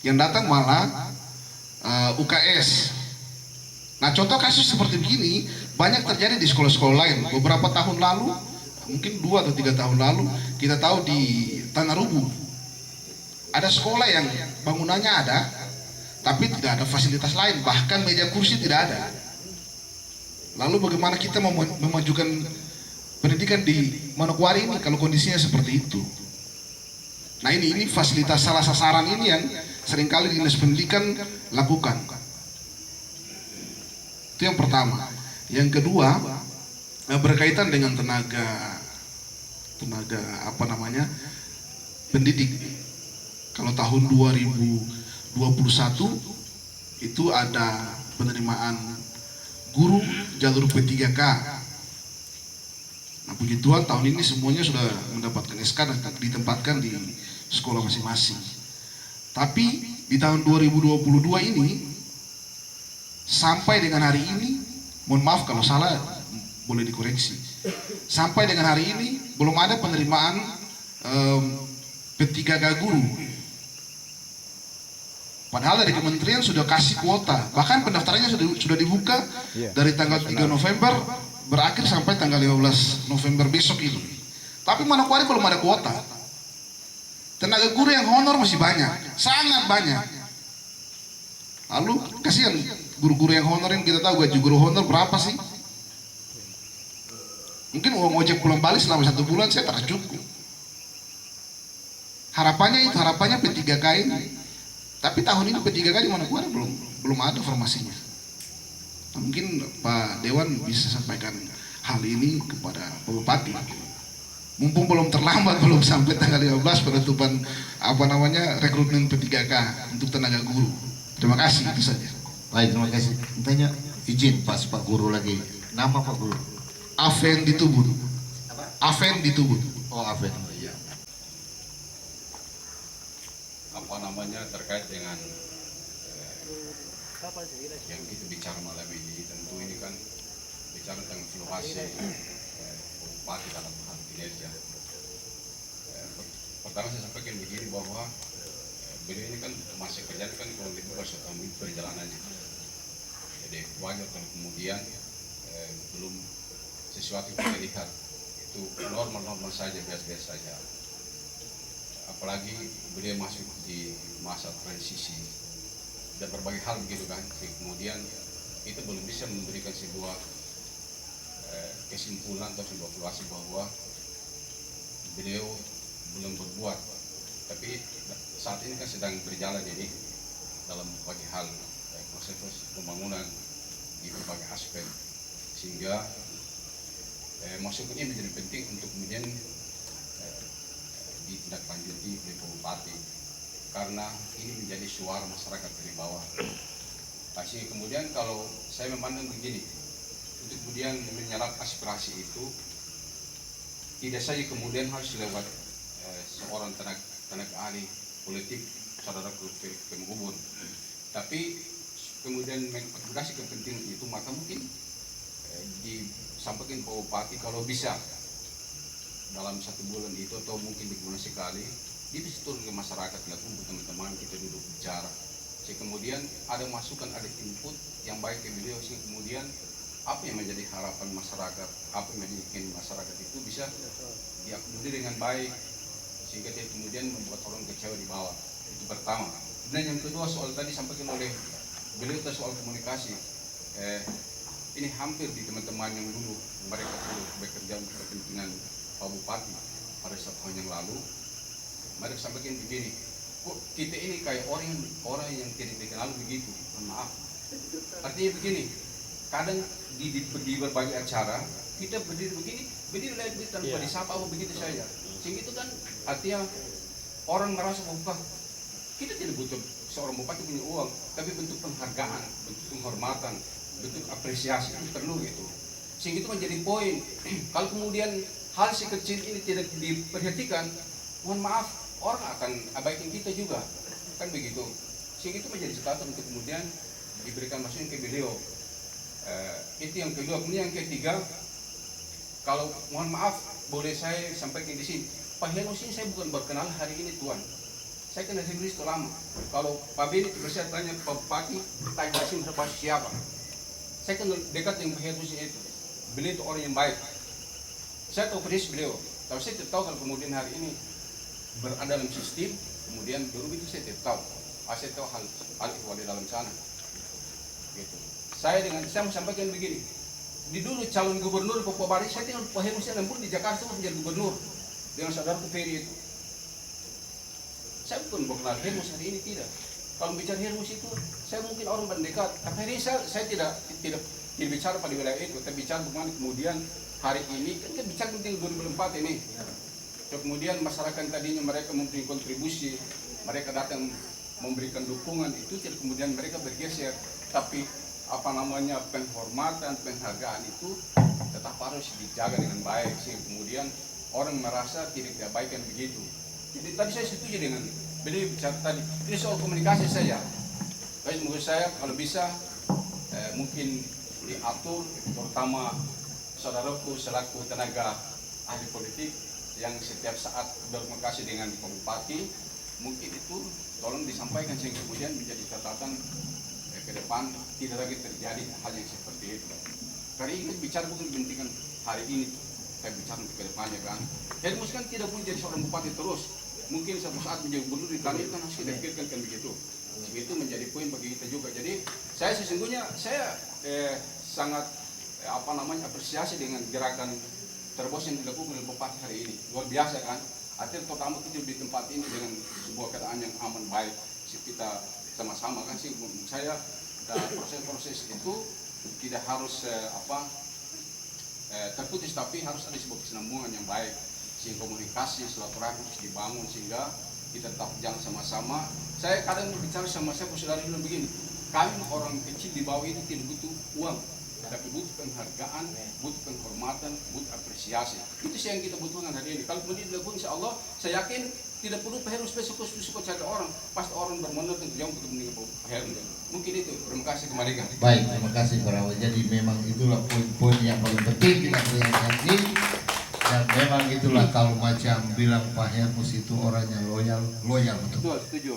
yang datang malah UKS. Nah, contoh kasus seperti begini banyak terjadi di sekolah-sekolah lain. Beberapa tahun lalu, mungkin 2 atau 3 tahun lalu, kita tahu di Tanah Rubu ada sekolah yang bangunannya ada, tapi tidak ada fasilitas lain, bahkan meja kursi tidak ada. Lalu bagaimana kita memajukan pendidikan di Manokwari ini kalau kondisinya seperti itu? Nah, ini fasilitas salah sasaran ini yang seringkali dinas pendidikan lakukan. Itu yang pertama. Yang kedua, berkaitan dengan tenaga pendidik. Kalau tahun 2021 itu ada penerimaan guru jalur P3K. Nah, puji Tuhan tahun ini semuanya sudah mendapatkan SK dan ditempatkan di sekolah masing-masing. Tapi di tahun 2022 ini sampai dengan hari ini, mohon maaf kalau salah, boleh dikoreksi. Sampai dengan hari ini belum ada penerimaan P3K guru. Padahal dari kementerian sudah kasih kuota, bahkan pendaftarannya sudah dibuka dari tanggal 3 November berakhir sampai tanggal 15 November besok itu. Tapi Manokwari belum ada kuota. Tenaga guru yang honor masih banyak, sangat banyak. Lalu kasihan guru-guru yang honor, yang kita tahu gaji guru honor berapa sih? Mungkin uang ojek pulang balik selama 1 bulan saya tak cukup. Harapannya P3K ini. Tapi tahun ini P3K di Manokwari belum ada formasinya. Nah, mungkin Pak Dewan bisa sampaikan hal ini kepada Pak Bupati. Mumpung belum terlambat, belum sampai tanggal 15 penutupan rekrutmen P3K untuk tenaga guru. Terima kasih, itu saja. Baik, terima kasih. Tanya izin Pak Guru lagi. Nama Pak Guru? Aven Ditubun. Aven Ditubun. Oh, Aven. Iya. Terkait dengan yang kita bicara malam ini, tentu ini kan bicara tentang fluktuasi Bupati dalam hal kinerja. Pertama saya sampaikan begini bahwa beliau ini kan masih kerja kan kurang lebih 2 tahun perjalanannya. Jadi wajar kalau kemudian belum sesuatu yang kita lihat itu normal-normal saja, biasa-biasa saja. Apalagi beliau masuk di masa transisi dan berbagai hal begitu kan, kemudian itu belum bisa memberikan sebuah kesimpulan atau sebuah evaluasi bahwa beliau belum berbuat. Tapi saat ini kan sedang berjalan ini dalam berbagai hal, proses pembangunan di berbagai aspek, sehingga masukan ini menjadi penting untuk kemudian ditindaklanjuti oleh Bupati. karena ini menjadi suara masyarakat dari bawah. Pasti kemudian kalau saya memandang begini, untuk kemudian menyerap aspirasi itu tidak saja kemudian harus lewat seorang tenaga ahli politik, saudara Pemgubun, tapi kemudian mengadvokasi kepentingan itu, maka mungkin disampaikan Pak Bupati kalau bisa dalam 1 bulan itu atau mungkin di bulan sekali dia bisa turun ke masyarakat, kumpul teman-teman, kita duduk bicara, sehingga kemudian ada masukan, ada input yang baik ke beliau, sehingga kemudian apa yang menjadi harapan masyarakat, apa yang menjadi masyarakat itu bisa diakomodir dengan baik, sehingga dia kemudian membuat orang kecewa di bawah. Itu pertama. Dan yang kedua, soal tadi sampaikan oleh beliau soal komunikasi, ini hampir di teman-teman yang dulu mereka dulu bekerja untuk kepentingan Pak Bupati pada 1 tahun yang lalu, mereka sampaikan begini, kok kita ini kayak orang yang tidak dikenal begitu. Maaf, artinya begini, kadang di berbagai acara kita berdiri begini lagi tanpa disapa apa begitu saja, sehingga itu kan artinya orang merasa bahwa kita tidak butuh seorang bupati punya uang, tapi bentuk penghargaan, bentuk penghormatan, bentuk apresiasi itu perlu gitu, sehingga itu menjadi poin. Kalau kemudian hal sekecil ini tidak diperhatikan, mohon maaf, orang akan abaikan kita juga, kan begitu. Sehingga itu menjadi catatan untuk kemudian diberikan masukan ke beliau. Itu yang kedua. Kemudian yang ketiga, kalau mohon maaf boleh saya sampaikan di sini, Pak Henus ini saya bukan berkenal hari ini Tuan, saya kenal Henus itu lama. Kalau Pak Beni saya tanya Pak Bupati, tanya siapa, saya kenal dekat dengan Pak Henus itu, beliau itu orang yang baik, saya tahu persis beliau, tapi saya tidak tahu kalau kemudian hari ini berada dalam sistem, kemudian dulu itu saya tidak tahu, saya tahu hal itu di dalam sana, gitu. Saya mau sampaikan begini, di dulu calon gubernur Papua Barat, saya tinggal Pak Heru saya lembur di Jakarta menjadi gubernur dengan saudaraku Ferry itu. Saya bukan mengenal Heru hari ini, tidak. Kalau bicara Heru itu, saya mungkin orang mendekat. Tapi hari ini saya tidak bicara pada wilayah itu, tapi bicara bagaimana kemudian hari ini kan bicara tentang 2004 ini. Kemudian masyarakat tadinya mereka memberi kontribusi, mereka datang memberikan dukungan, itu tidak kemudian mereka bergeser, tapi penghormatan, penghargaan itu tetap harus dijaga dengan baik, sehingga kemudian orang merasa tidak diabaikan begitu. Jadi tadi saya setuju dengan beliau bicara tadi, ini soal komunikasi saja. Baik, menurut saya kalau bisa mungkin diatur, terutama saudaraku selaku tenaga ahli politik yang setiap saat berkomunikasi dengan Pak Bupati, mungkin itu tolong disampaikan sehingga kemudian menjadi catatan ke depan tidak lagi terjadi hal yang seperti itu. Karena ini bicara bukan kepentingan hari ini, saya bicara ke depannya kan. Jadi kan tidak boleh jadi seorang bupati terus. Mungkin suatu saat menjadi gubernur di tanah itu kan harus kita pikirkan kan begitu. Itu menjadi poin bagi kita juga. Jadi saya sesungguhnya sangat apresiasi dengan gerakan terbos yang dilakukan oleh bupati hari ini. Luar biasa kan. Artinya terutama kita di tempat ini dengan sebuah keadaan yang aman baik, kita sama-sama kan sih. Saya proses-proses itu tidak harus terputus, tapi harus ada sebuah kesinambungan yang baik, sehingga komunikasi silaturahmi harus dibangun sehingga kita tetap jalan sama-sama. Saya kadang bicara sama saya saudara bilang begini, kami orang kecil di bawah ini tidak butuh uang, tapi butuh penghargaan, butuh penghormatan, butuh apresiasi. Itu sih yang kita butuhkan hari ini. Kalau kemudian dilakukan, insya Allah saya yakin tidak perlu Pak Heru suka cari orang, pasti orang bermenur untuk jauh untuk meninggal Pak Heru. Mungkin itu. Terima kasih kembali. Baik, terima kasih Pak Rawi. Jadi memang itulah poin-poin yang paling penting kita perhatikan ini. Dan memang itulah kalau macam bilang Pak Hermus itu orangnya loyal betul. Setuju.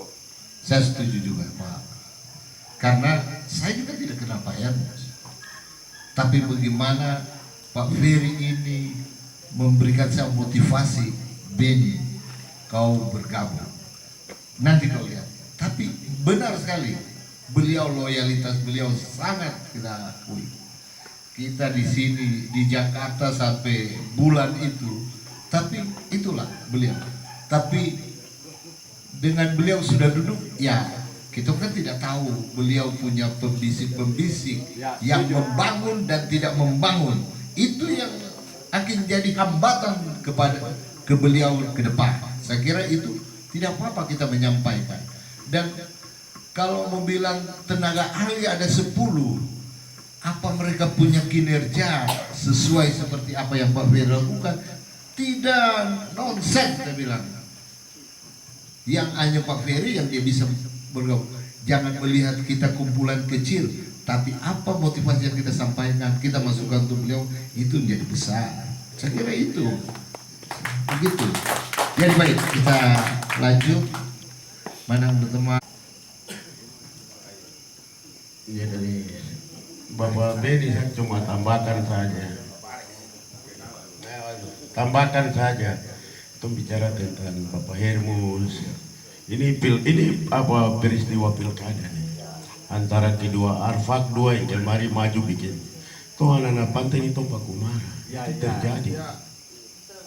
Saya setuju juga Pak. Karena saya juga tidak kenal Pak Hermus. Tapi bagaimana Pak Ferry ini memberikan saya motivasi, Beni, kau bergabung. Nanti kau lihat. Tapi benar sekali, beliau loyalitas beliau sangat kita akui. Kita di sini di Jakarta sampai bulan itu, tapi itulah beliau. Tapi dengan beliau sudah duduk, ya kita kan tidak tahu beliau punya pembisik-pembisik yang membangun dan tidak membangun. Itu yang akan jadi hambatan kepada beliau ke depan. Saya kira itu Tidak apa-apa kita menyampaikan. Dan kalau mau bilang tenaga ahli ada 10, apa mereka punya kinerja sesuai seperti apa yang Pak Ferry lakukan? Tidak, nonsen saya bilang. Yang hanya Pak Ferry yang dia bisa bergaul. Jangan melihat kita kumpulan kecil, tapi apa motivasi yang kita sampaikan, kita masukkan untuk beliau, itu menjadi besar. Saya kira itu. Begitu. Jadi baik, kita lanjut. Mana berteman? Ya, dari Bapak Beni saya cuma tambahkan saja. Itu bicara tentang Bapak Hermus. Ini apa peristiwa pilkada nih antara kedua Arfak 2 yang kemarin maju bikin. Tuh anak-anak pantai itu Pak Kumara. Itu terjadi.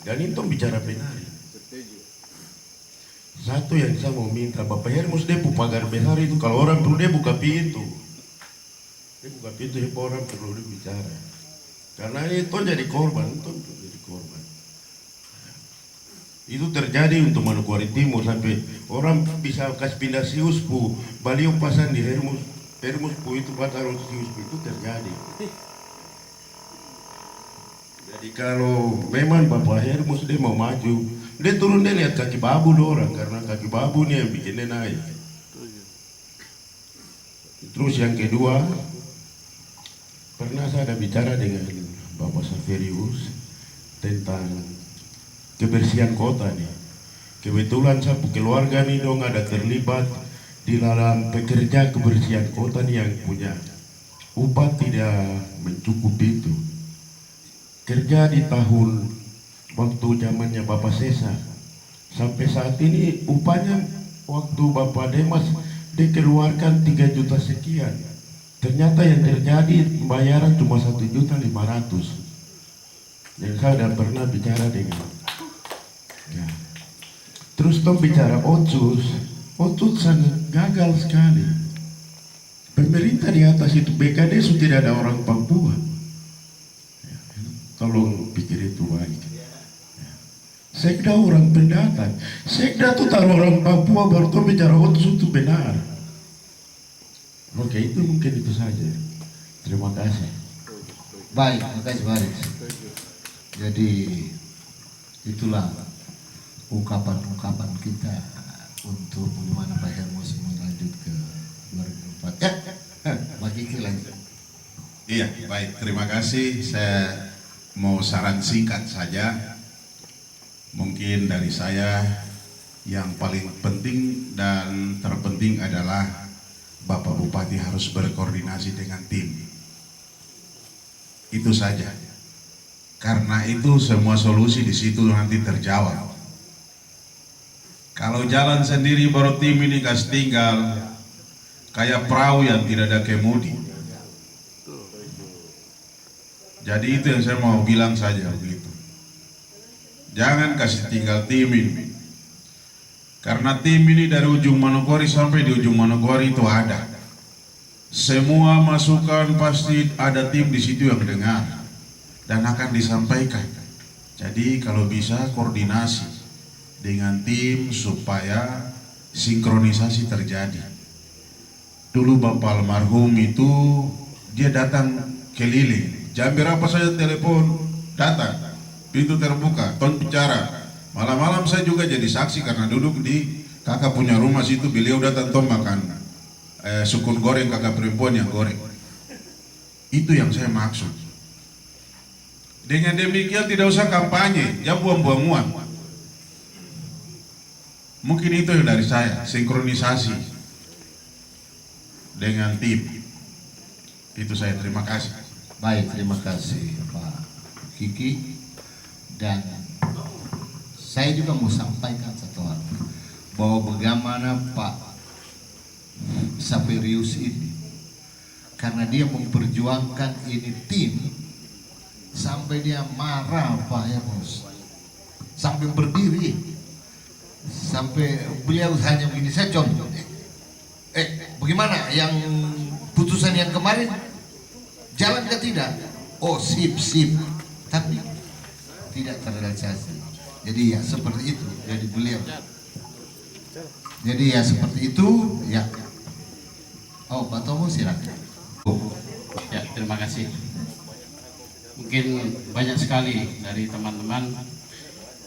Dan itu bicara benar. Satu yang saya mau minta, Bapak Hermus dia pagar besar itu, kalau orang perlu dia buka pintu. Dia buka pintu, ya orang perlu dia bicara. Karena itu jadi korban, Itu terjadi untuk Manokwari Timur sampai orang bisa kasih pindah siuspu, baliau pasang di Hermus pu itu pasang siuspu itu terjadi. Jadi kalau memang Bapak Hermus dia mau maju, dia turun dia lihat kaki babu orang, karena kaki babu nih yang bikin dia naik. Terus yang kedua, pernah saya ada bicara dengan Bapak Saverius tentang kebersihan kota nih. Kebetulan saya keluarga nih dong ada terlibat di dalam pekerja kebersihan kota nih yang punya upah tidak mencukupi itu. Kerja di tahun waktu zamannya Bapak Sesa sampai saat ini upahnya waktu Bapak Demas dikeluarkan 3 juta sekian. Ternyata yang terjadi pembayaran cuma 1.500.000. Dan saya sudah pernah bicara dengan ya. Terus tom bicara Otsus sangat gagal sekali. Pemerintah di atas itu BKD sudah tidak ada orang Papua. Ya, tolong pikir itu baik. Ya. Sekda orang pendatang. Sekda itu taruh orang Papua baru tom bicara Otsus itu benar. Oke, itu mungkin itu saja. Terima kasih. Baik, terima kasih Baris. Jadi itulah ungkapan-ungkapan kita untuk bagaimana Pak Hermus melanjut ke 2004. Ya, bagi lagi. Iya, baik. Terima kasih. Saya mau saran singkat saja. Mungkin dari saya yang paling penting dan terpenting adalah Bapak Bupati harus berkoordinasi dengan tim. Itu saja. Karena itu semua solusi di situ nanti terjawab. Kalau jalan sendiri baru tim ini kasih tinggal kayak perahu yang tidak ada kemudi. Jadi itu yang saya mau bilang saja begitu. Jangan kasih tinggal tim ini. Karena tim ini dari ujung Manokwari sampai di ujung Manokwari itu ada. Semua masukan pasti ada tim di situ yang dengar dan akan disampaikan. Jadi kalau bisa koordinasi dengan tim supaya sinkronisasi terjadi. Dulu Bapak almarhum itu dia datang keliling. Jam berapa saya telepon datang, pintu terbuka, ton bicara. Malam-malam saya juga jadi saksi karena duduk di kakak punya rumah situ, beliau datang tom makan sukun goreng kakak perempuan yang goreng. Itu yang saya maksud. Dengan demikian tidak usah kampanye, jangan buang-buang uang. Mungkin itu yang dari saya, sinkronisasi dengan tim. Itu saya, terima kasih. Baik, terima kasih Pak Kiki. Dan saya juga mau sampaikan satu hal, bahwa bagaimana Pak Saverius ini, karena dia memperjuangkan ini tim, sampai dia marah Pak Hermus, sampai berdiri, sampai beliau hanya begini, saya contoh, bagaimana yang putusan yang kemarin, jalan ke tidak? Oh sip, tapi tidak terrealisasi. Jadi ya seperti itu. Jadi beliau Jadi ya seperti itu ya. Oh, Pak Tomo silakan. Ya, terima kasih. Mungkin banyak sekali dari teman-teman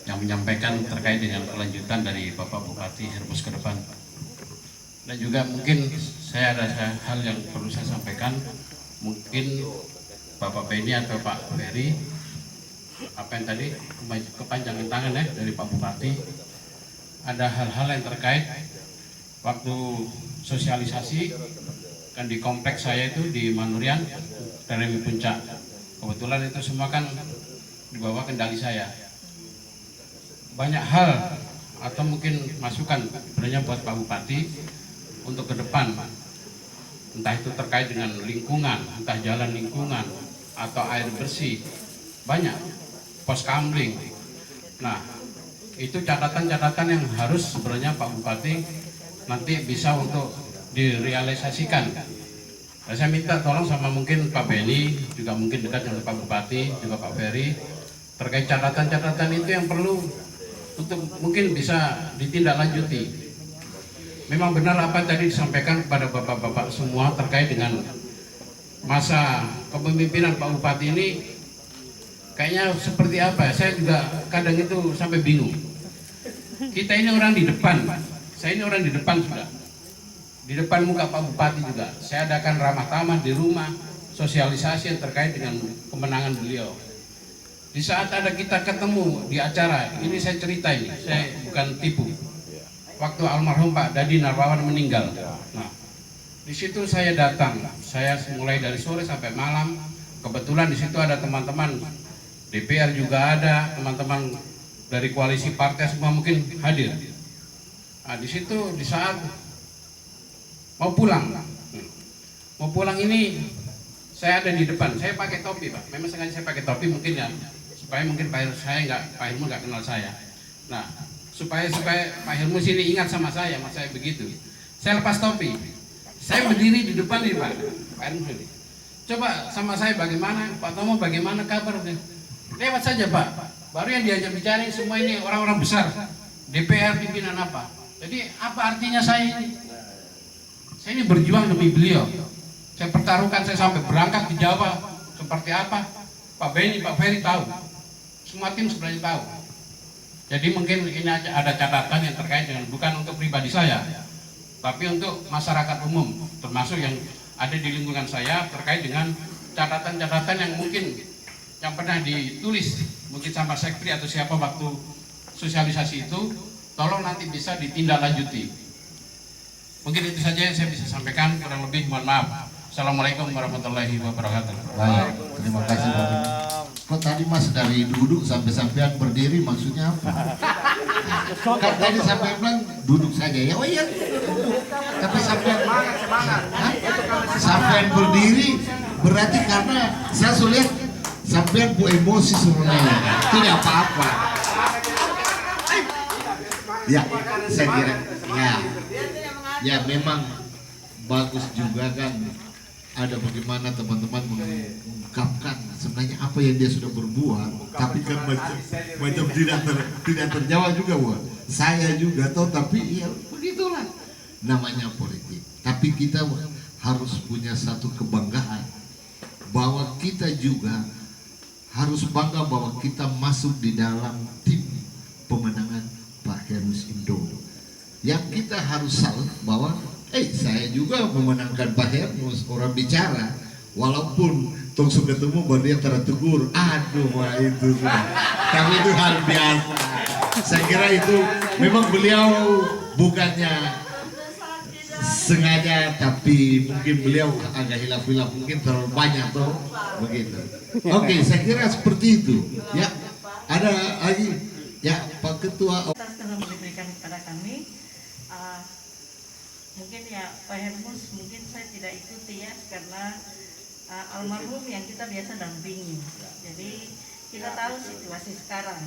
yang menyampaikan terkait dengan kelanjutan dari Bapak Bupati Hermus ke depan. Dan juga mungkin saya ada hal yang perlu saya sampaikan. Mungkin Bapak Benny atau Pak Ferry, apa yang tadi kepanjangan tangan ya dari Pak Bupati, ada hal-hal yang terkait waktu sosialisasi kan di kompleks saya itu di Manurian dari Puncak. Kebetulan itu semua kan di bawah kendali saya. Banyak hal atau mungkin masukan sebenarnya buat Pak Bupati untuk ke depan, entah itu terkait dengan lingkungan, entah jalan lingkungan atau air bersih, banyak pos kamling. Nah, itu catatan-catatan yang harus sebenarnya Pak Bupati nanti bisa untuk direalisasikan. Nah, saya minta tolong sama mungkin Pak Benny, juga mungkin dekat dengan Pak Bupati, juga Pak Ferry, terkait catatan-catatan itu yang perlu untuk mungkin bisa ditindaklanjuti. Memang benar apa tadi disampaikan kepada bapak-bapak semua terkait dengan masa kepemimpinan Pak Bupati ini kayaknya seperti apa. Saya juga kadang itu sampai bingung. Kita ini orang di depan, saya ini orang di depan sudah. Di depan muka Pak Bupati juga. Saya adakan ramah tamah di rumah, sosialisasi yang terkait dengan kemenangan beliau. Di saat ada kita ketemu di acara, ini saya cerita ini, saya bukan tipu. Waktu almarhum Pak Dadi Narwawan meninggal. Nah, di situ saya datang. Saya mulai dari sore sampai malam. Kebetulan di situ ada teman-teman DPR juga ada, teman-teman dari koalisi partai semua mungkin hadir. Nah, di situ di saat mau pulang ini saya ada di depan. Saya pakai topi, Pak. Memang sengaja saya pakai topi mungkin ya, supaya mungkin Pak Hilmus nggak kenal saya. Nah, supaya Pak Hilmus ini ingat sama saya begitu. Saya lepas topi, saya berdiri di depan nih Pak Hilmus ini. Coba sama saya bagaimana, Pak Tomo bagaimana kabar? Lewat saja Pak. Baru yang diajak bicara semua ini orang-orang besar, DPR pimpinan apa. Jadi apa artinya saya ini? Saya ini berjuang demi beliau. Saya pertaruhkan, saya sampai berangkat di Jawa. Seperti apa? Pak Benny, Pak Ferry tahu. Semua tim sebenarnya tahu. Jadi mungkin ini ada catatan yang terkait dengan bukan untuk pribadi saya, tapi untuk masyarakat umum, termasuk yang ada di lingkungan saya terkait dengan catatan-catatan yang mungkin yang pernah ditulis mungkin sama sekretari atau siapa waktu sosialisasi itu, tolong nanti bisa ditindaklanjuti. Mungkin itu saja yang saya bisa sampaikan, kurang lebih mohon maaf. Assalamualaikum warahmatullahi wabarakatuh. Baik, terima kasih Pak. Kok tadi Mas dari duduk sampai-sampean berdiri maksudnya apa? Kan tadi sampai bilang duduk saja ya. Oh iya, duduk. Tapi sampean semangat. Sampean berdiri berarti karena saya sudah lihat sampean bu emosi sebenarnya. Tidak apa-apa. Ya, saya kira ya memang bagus juga kan. Ada bagaimana teman-teman mengungkapkan sebenarnya apa yang dia sudah berbuat, tapi kan macam tidak terjawab juga buat saya juga tahu, tapi ya begitulah namanya politik. Tapi kita harus punya satu kebanggaan bahwa kita juga harus bangga bahwa kita masuk di dalam tim pemenangan Pak Hermus Indo. Yang kita harus salut bahwa saya juga memenangkan Pak Hermus, orang bicara, walaupun tongsu ketemu baru dia tertegur, aduh wah itu sudah. Tapi itu hal biasa. Saya kira itu memang beliau bukannya sengaja, tapi mungkin beliau agak hilaf-hilaf, mungkin terlalu banyak tuh begitu. Oke, saya kira seperti itu. Ya, ada lagi ya Pak Ketua. Telah memberikan kepada kami. Mungkin ya Pak Hermus mungkin saya tidak ikuti ya karena almarhum yang kita biasa dampingi. Jadi kita tahu situasi sekarang.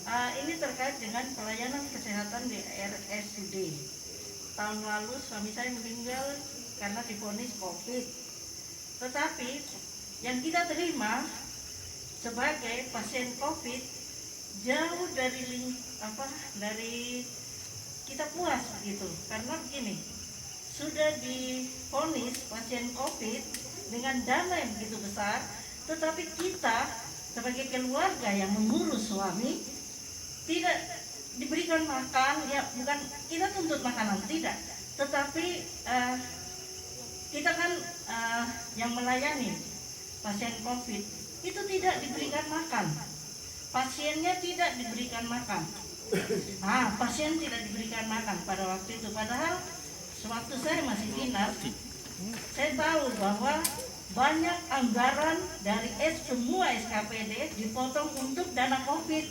Ini terkait dengan pelayanan kesehatan di RSUD. Tahun lalu suami saya meninggal karena divonis COVID. Tetapi yang kita terima sebagai pasien COVID jauh dari kita puas gitu, karena begini, sudah divonis pasien COVID dengan dana yang begitu besar, tetapi kita sebagai keluarga yang mengurus suami tidak diberikan makan, ya bukan kita tuntut makanan, tidak, tetapi kita kan yang melayani pasien COVID itu tidak diberikan makan, pasiennya tidak diberikan makan. Nah, pasien tidak diberikan makan pada waktu itu, padahal sewaktu saya masih dinas, saya tahu bahwa banyak anggaran dari semua SKPD dipotong untuk dana COVID.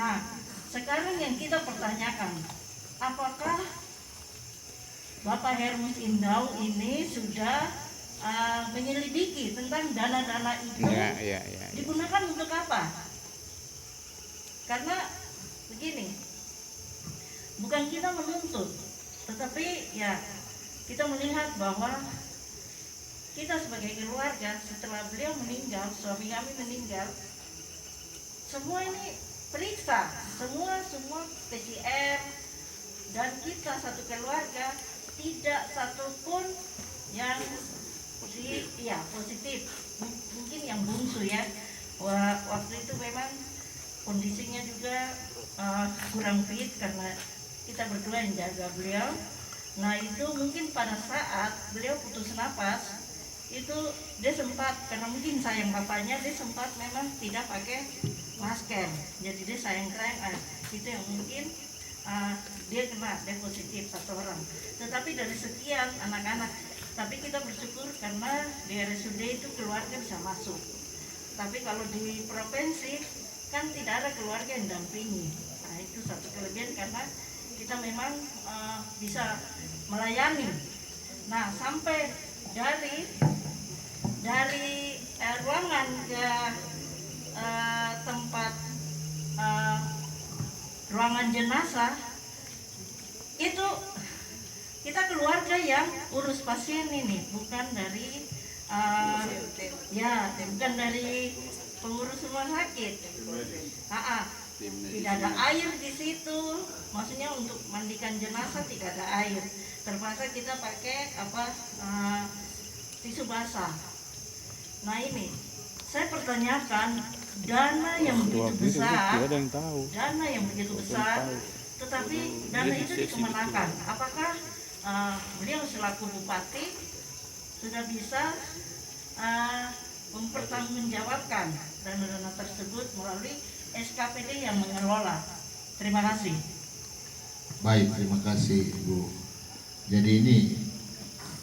Nah, sekarang yang kita pertanyakan, apakah Bapak Hermus Indau ini sudah menyelidiki tentang dana-dana itu digunakan untuk apa? Karena begini, bukan kita menuntut, tetapi ya kita melihat bahwa kita sebagai keluarga setelah beliau meninggal, suami kami meninggal, semua ini periksa, semua PCR, dan kita satu keluarga tidak satupun yang positif. Mungkin yang bungsu ya, waktu itu memang kondisinya juga kurang fit karena kita berdua yang jaga beliau. Nah itu mungkin pada saat beliau putus napas itu dia sempat, karena mungkin sayang bapaknya, dia sempat memang tidak pakai masker, jadi dia sayang itu yang mungkin dia positif satu orang. Tetapi dari sekian anak-anak, tapi kita bersyukur karena di RSUD itu keluarga bisa masuk. Tapi kalau di provinsi kan tidak ada keluarga yang dampingi. Nah itu satu kelebihan karena kita memang bisa melayani. Nah sampai dari ruangan ke tempat ruangan jenazah itu kita keluarga yang urus pasien ini, bukan dari bukan dari pengurus rumah sakit. Tidak ada air di situ, maksudnya untuk mandikan jenazah tidak ada air, terpaksa kita pakai tisu basah. Nah ini saya pertanyakan, dana yang begitu besar, tetapi dana itu dikemanakan? Apakah beliau selaku bupati sudah bisa mempertanggungjawabkan dana-dana tersebut melalui SKPD yang mengelola? Terima kasih. Baik, terima kasih Ibu. Jadi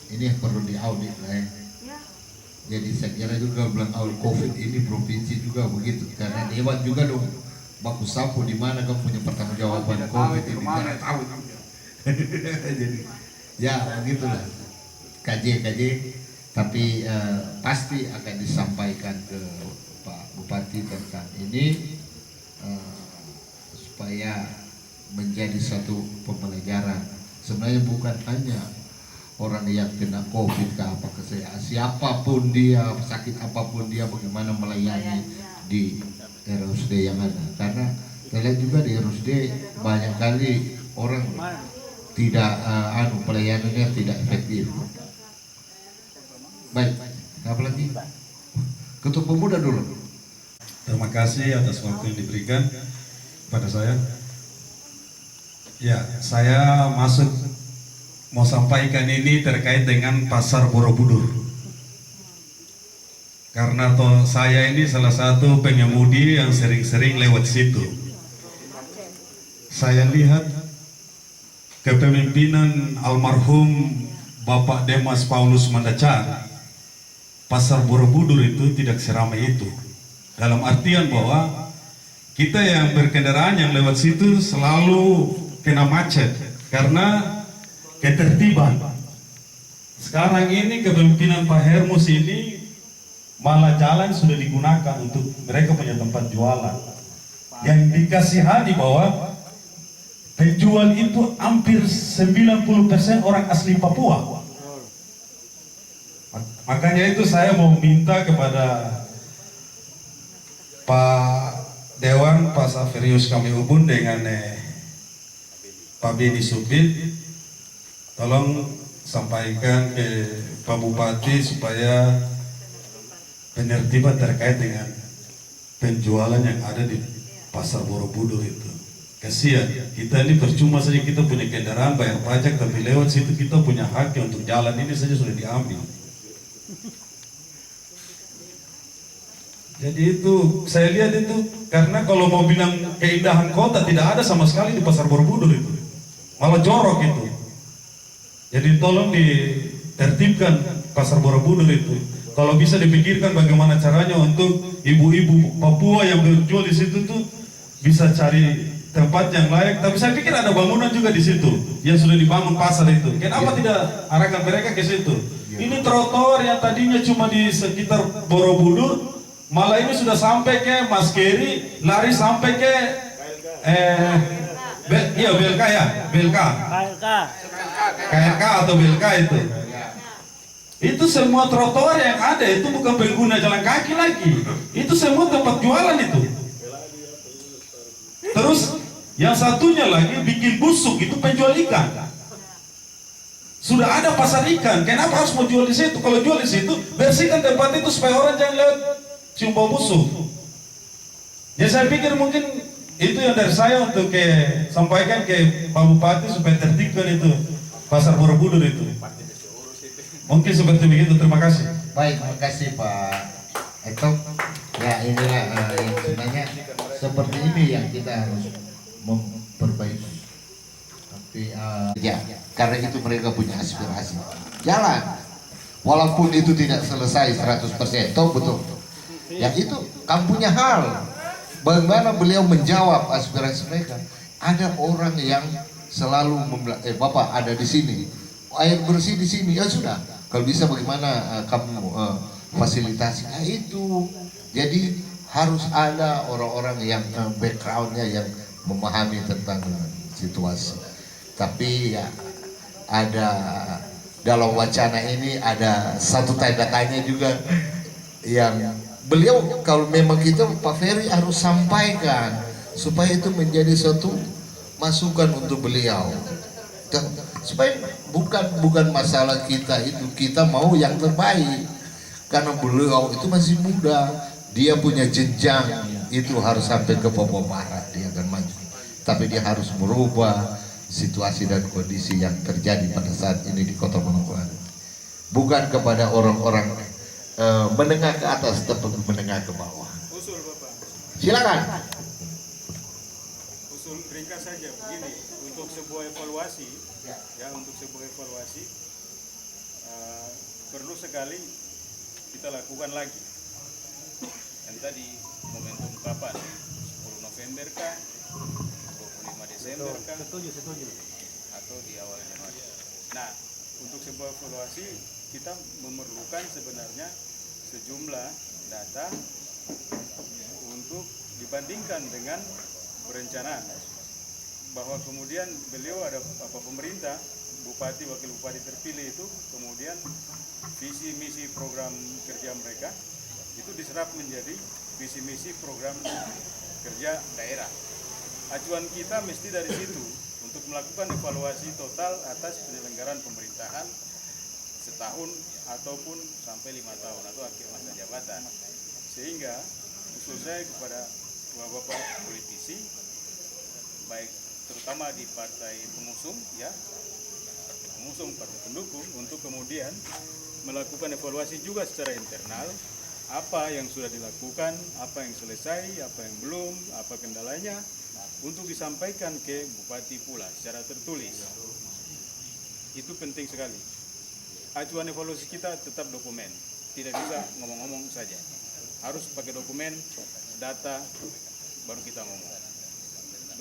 ini perlu diaudit lah ya. Jadi saya kira juga bilang awal COVID ini provinsi juga begitu, karena Dewan juga dong baku sapu di mana kamu punya pertanggungjawaban COVID ini, tidak tahu. Jadi ya begitulah KJ, tapi pasti akan disampaikan ke Pak Bupati tentang ini supaya menjadi satu pembelajaran. Sebenarnya bukan hanya orang yang kena COVID ke apa ke siapapun dia, sakit apapun dia, bagaimana melayani di RSUD yang ada. Karena kita lihat juga di RSUD banyak kali orang tidak pelayanannya tidak efektif. Baik, apa lagi? Ketua Pemuda dulu. Terima kasih atas waktu yang diberikan pada saya. Ya, saya mau sampaikan ini terkait dengan Pasar Borobudur. Karena saya ini salah satu pengemudi yang sering-sering lewat situ. Saya lihat kepemimpinan almarhum Bapak Demas Paulus Mandacan, Pasar Borobudur itu tidak seramai itu. Dalam artian bahwa kita yang berkendaraan yang lewat situ selalu kena macet karena ketertiban. Sekarang ini kepemimpinan Pak Hermus ini malah jalan sudah digunakan untuk mereka punya tempat jualan. Yang dikasihani bahwa penjual itu hampir 90% orang asli Papua. Makanya itu saya mau minta kepada Pak Dewan, Pak Saferius kami hubung dengan Pak Beni Subit, tolong sampaikan ke Pak Bupati supaya penertiban terkait dengan penjualan yang ada di Pasar Borobudur itu. Kasihan, kita ini percuma saja kita punya kendaraan bayar pajak, tapi lewat situ kita punya hak untuk jalan ini saja sudah diambil. Jadi itu saya lihat itu, karena kalau mau bilang keindahan kota tidak ada sama sekali di Pasar Borobudur itu, malah jorok itu. Jadi tolong ditertibkan Pasar Borobudur itu. Kalau bisa dipikirkan bagaimana caranya untuk ibu-ibu Papua yang berjual di situ tuh bisa cari tempat yang layak. Tapi saya pikir ada bangunan juga di situ yang sudah dibangun pasar itu. Kenapa tidak arahkan mereka ke situ? Ini trotoar yang tadinya cuma di sekitar Borobudur, malah ini sudah sampai ke Maskeri, lari sampai ke BLK ya, BLK. KLK atau BLK itu. Itu semua trotoar yang ada itu bukan pengguna jalan kaki lagi. Itu semua tempat jualan itu. Terus yang satunya lagi bikin busuk itu penjual ikan. Sudah ada pasar ikan, kenapa harus mau jual di situ? Kalau jual di situ, bersihkan tempat itu supaya orang jangan lewat cium bau busuk. Ya saya pikir mungkin itu yang dari saya untuk sampaikan ke Pak Bupati supaya tertibkan itu Pasar Borobudur itu. Mungkin seperti begitu, terima kasih. Baik, terima kasih Pak Eto. Ya inilah yang sebenarnya seperti ini yang kita harus memperbaiki. Tapi ya karena itu mereka punya aspirasi. Jalan, walaupun itu tidak selesai 100%, toh betul. Ya itu kamu punya hal. Bagaimana beliau menjawab aspirasi mereka? Ada orang yang selalu Bapak ada di sini, air bersih di sini, ya sudah. Kalau bisa bagaimana kamu fasilitasi? Nah, itu jadi harus ada orang-orang yang backgroundnya yang memahami tentang situasi. Tapi ya ada dalam wacana ini ada satu tanda tanya juga yang beliau kalau memang kita Pak Ferry harus sampaikan supaya itu menjadi suatu masukan untuk beliau. Supaya bukan masalah kita itu, kita mau yang terbaik karena beliau itu masih muda, dia punya jenjang itu harus sampai ke Papua Barat dia akan maju, tapi dia harus merubah situasi dan kondisi yang terjadi pada saat ini di Kota Manokwari, bukan kepada orang-orang menengah ke atas tapi menengah ke bawah. Usul Bapak, Silakan. usul ringkas saja begini, untuk sebuah evaluasi ya, untuk sebuah evaluasi perlu sekali kita lakukan lagi. Yang tadi momentum kapan? 10 November kah? 25 Desember kah? Setuju. Atau di awal Januari. Nah, untuk sebuah evaluasi kita memerlukan sebenarnya sejumlah data untuk dibandingkan dengan perencanaan, bahwa kemudian beliau ada pemerintah, bupati, wakil bupati terpilih itu kemudian visi misi program kerja mereka itu diserap menjadi visi misi program kerja daerah. Acuan kita mesti dari situ untuk melakukan evaluasi total atas penyelenggaraan pemerintahan setahun ataupun sampai 5 tahun atau akhir masa jabatan. Sehingga usul saya kepada bapak-bapak politisi, baik terutama di partai pengusung ya, pengusung partai pendukung, untuk kemudian melakukan evaluasi juga secara internal, apa yang sudah dilakukan, apa yang selesai, apa yang belum, apa kendalanya, untuk disampaikan ke bupati pula secara tertulis. Itu penting sekali. Acuan evaluasi kita tetap dokumen, tidak bisa ngomong-ngomong saja, harus pakai dokumen, data, baru kita ngomong.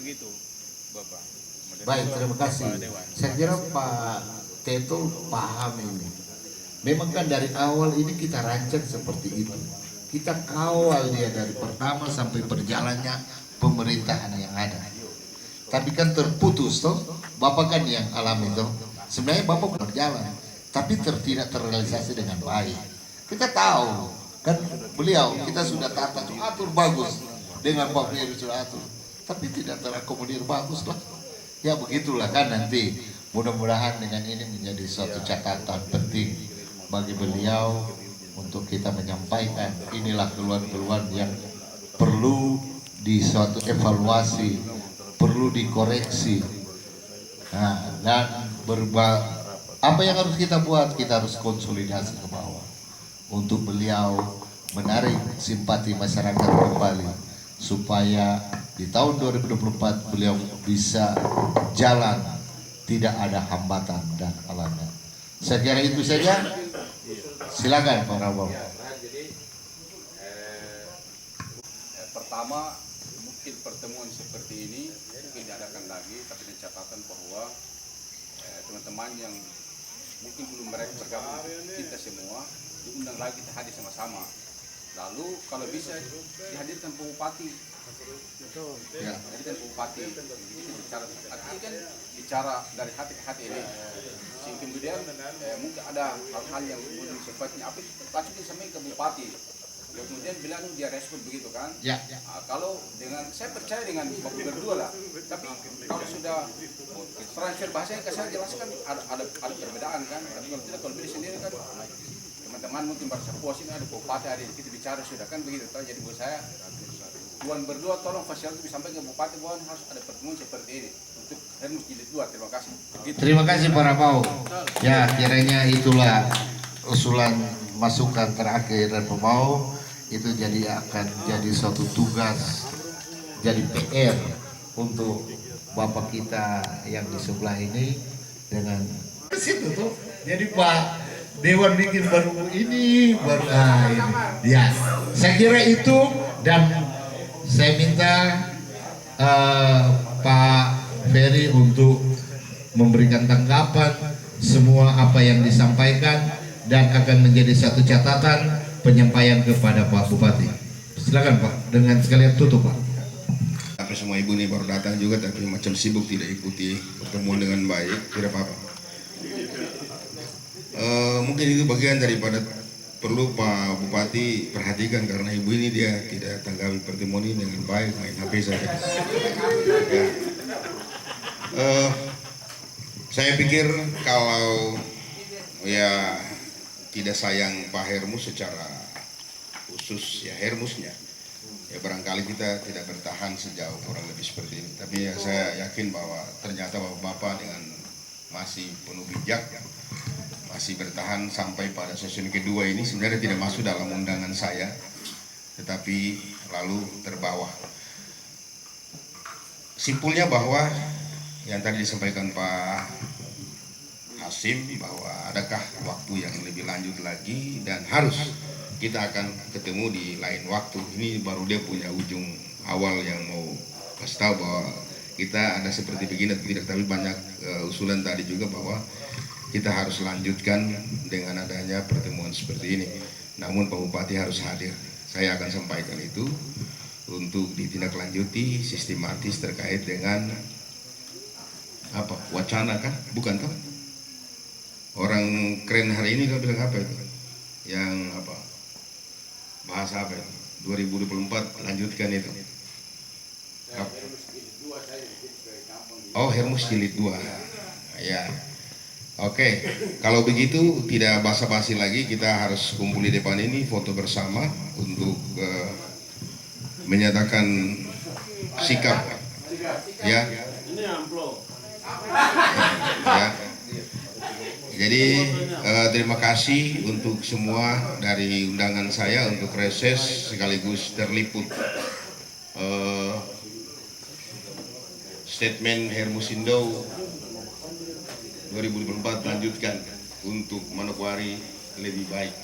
Begitu Bapak. Baik, terima kasih. Saya kira Pak Teto paham ini. Memang kan dari awal ini kita rancang seperti itu. Kita kawal dia dari pertama sampai perjalannya pemerintahan yang ada. Tapi kan terputus toh. Bapak kan yang alami toh. Sebenarnya Bapak berjalan, tapi tidak terrealisasi dengan baik. Kita tahu kan beliau, kita sudah tata atur bagus dengan Pak Ferry sudah atur, tapi tidak terakomodir bagus lah. Ya begitulah kan nanti. Mudah-mudahan dengan ini menjadi suatu catatan penting bagi beliau untuk kita menyampaikan inilah keluhan-keluhan yang perlu di suatu evaluasi, perlu dikoreksi. Nah, dan apa yang harus kita buat? Kita harus konsolidasi ke bawah untuk beliau menarik simpati masyarakat kembali supaya di tahun 2024 beliau bisa jalan tidak ada hambatan dan halangan. Saya kira itu saja. Silakan Pak Prabowo. Jadi pertama mungkin pertemuan seperti ini mungkin diadakan lagi, tapi dengan catatan bahwa teman-teman yang mungkin belum mereka bergabung kita semua diundang lagi, kita hadir sama-sama. Lalu kalau bisa dihadirkan Pak Bupati. Ya, hadirkan Pak Bupati. Bicara, artinya kan bicara dari hati ke hati ini. Sehingga kemudian mungkin ada hal-hal yang kemudian sifatnya apa itu sampai ke Bupati. Ya, kemudian bilang dia respon begitu kan? Ya. Nah, kalau dengan saya percaya dengan Bapak berdua lah. Tapi kalau sudah transfer bahasanya saya jelaskan ada perbedaan kan. Tapi kalau tidak kalau beli sendiri kan teman-teman mungkin merasa puas ini ada bupati hari kita bicara sudah kan begitu. Jadi buat saya tuan berdua tolong fasilitasi disampaikan ke bupati bahwa harus ada pertemuan seperti ini untuk Hermus Jilid 2. Terima kasih. Begitu. Terima kasih Pak Prabowo. Ya kiranya itulah usulan masukan terakhir dan Prabowo itu akan jadi suatu tugas, jadi PR untuk Bapak kita yang di sebelah ini dengan situ tuh. Jadi Pak Dewan bikin baru ini, baru ini. Ya, saya kira itu dan saya minta Pak Ferry untuk memberikan tanggapan semua apa yang disampaikan dan akan menjadi satu catatan penyampaian kepada Pak Bupati. Silakan Pak, dengan sekalian tutup Pak. Sampai semua ibu ini baru datang juga tapi macam sibuk tidak ikuti pertemuan dengan baik, tidak apa-apa. Mungkin itu bagian daripada perlu Pak Bupati perhatikan karena ibu ini dia tidak tanggapi pertemuan ini dengan baik, main HP saja. Ya. Saya pikir kalau ya tidak sayang Pak Hermus secara khusus ya Hermusnya, ya barangkali kita tidak bertahan sejauh kurang lebih seperti ini. Tapi ya saya yakin bahwa ternyata Bapak dengan masih penuh bijak, masih bertahan sampai pada sesi kedua ini sebenarnya tidak masuk dalam undangan saya, tetapi lalu terbawa. Simpulnya bahwa yang tadi disampaikan Pak Hasim bahwa adakah waktu yang lebih lanjut lagi dan harus kita akan ketemu di lain waktu. Ini baru dia punya ujung awal yang mau kasih tahu bahwa kita ada seperti begini atau tidak, tapi banyak usulan tadi juga bahwa kita harus lanjutkan dengan adanya pertemuan seperti ini. Namun Pak Bupati harus hadir. Saya akan sampaikan itu untuk ditindaklanjuti sistematis terkait dengan apa wacana kan? Bukan kan? Orang keren hari ini kan bilang apa itu? Yang apa? Bahasa apa itu? 2024 lanjutkan itu. Oh, Hermus Jilid 2. Ya. Oke, kalau begitu tidak basa-basi lagi, kita harus kumpul di depan ini foto bersama untuk menyatakan sikap. Ya. Ini amplop. Ya. Jadi terima kasih untuk semua dari undangan saya untuk reses sekaligus terliput statement Hermusindo 2024 lanjutkan untuk Manokwari lebih baik.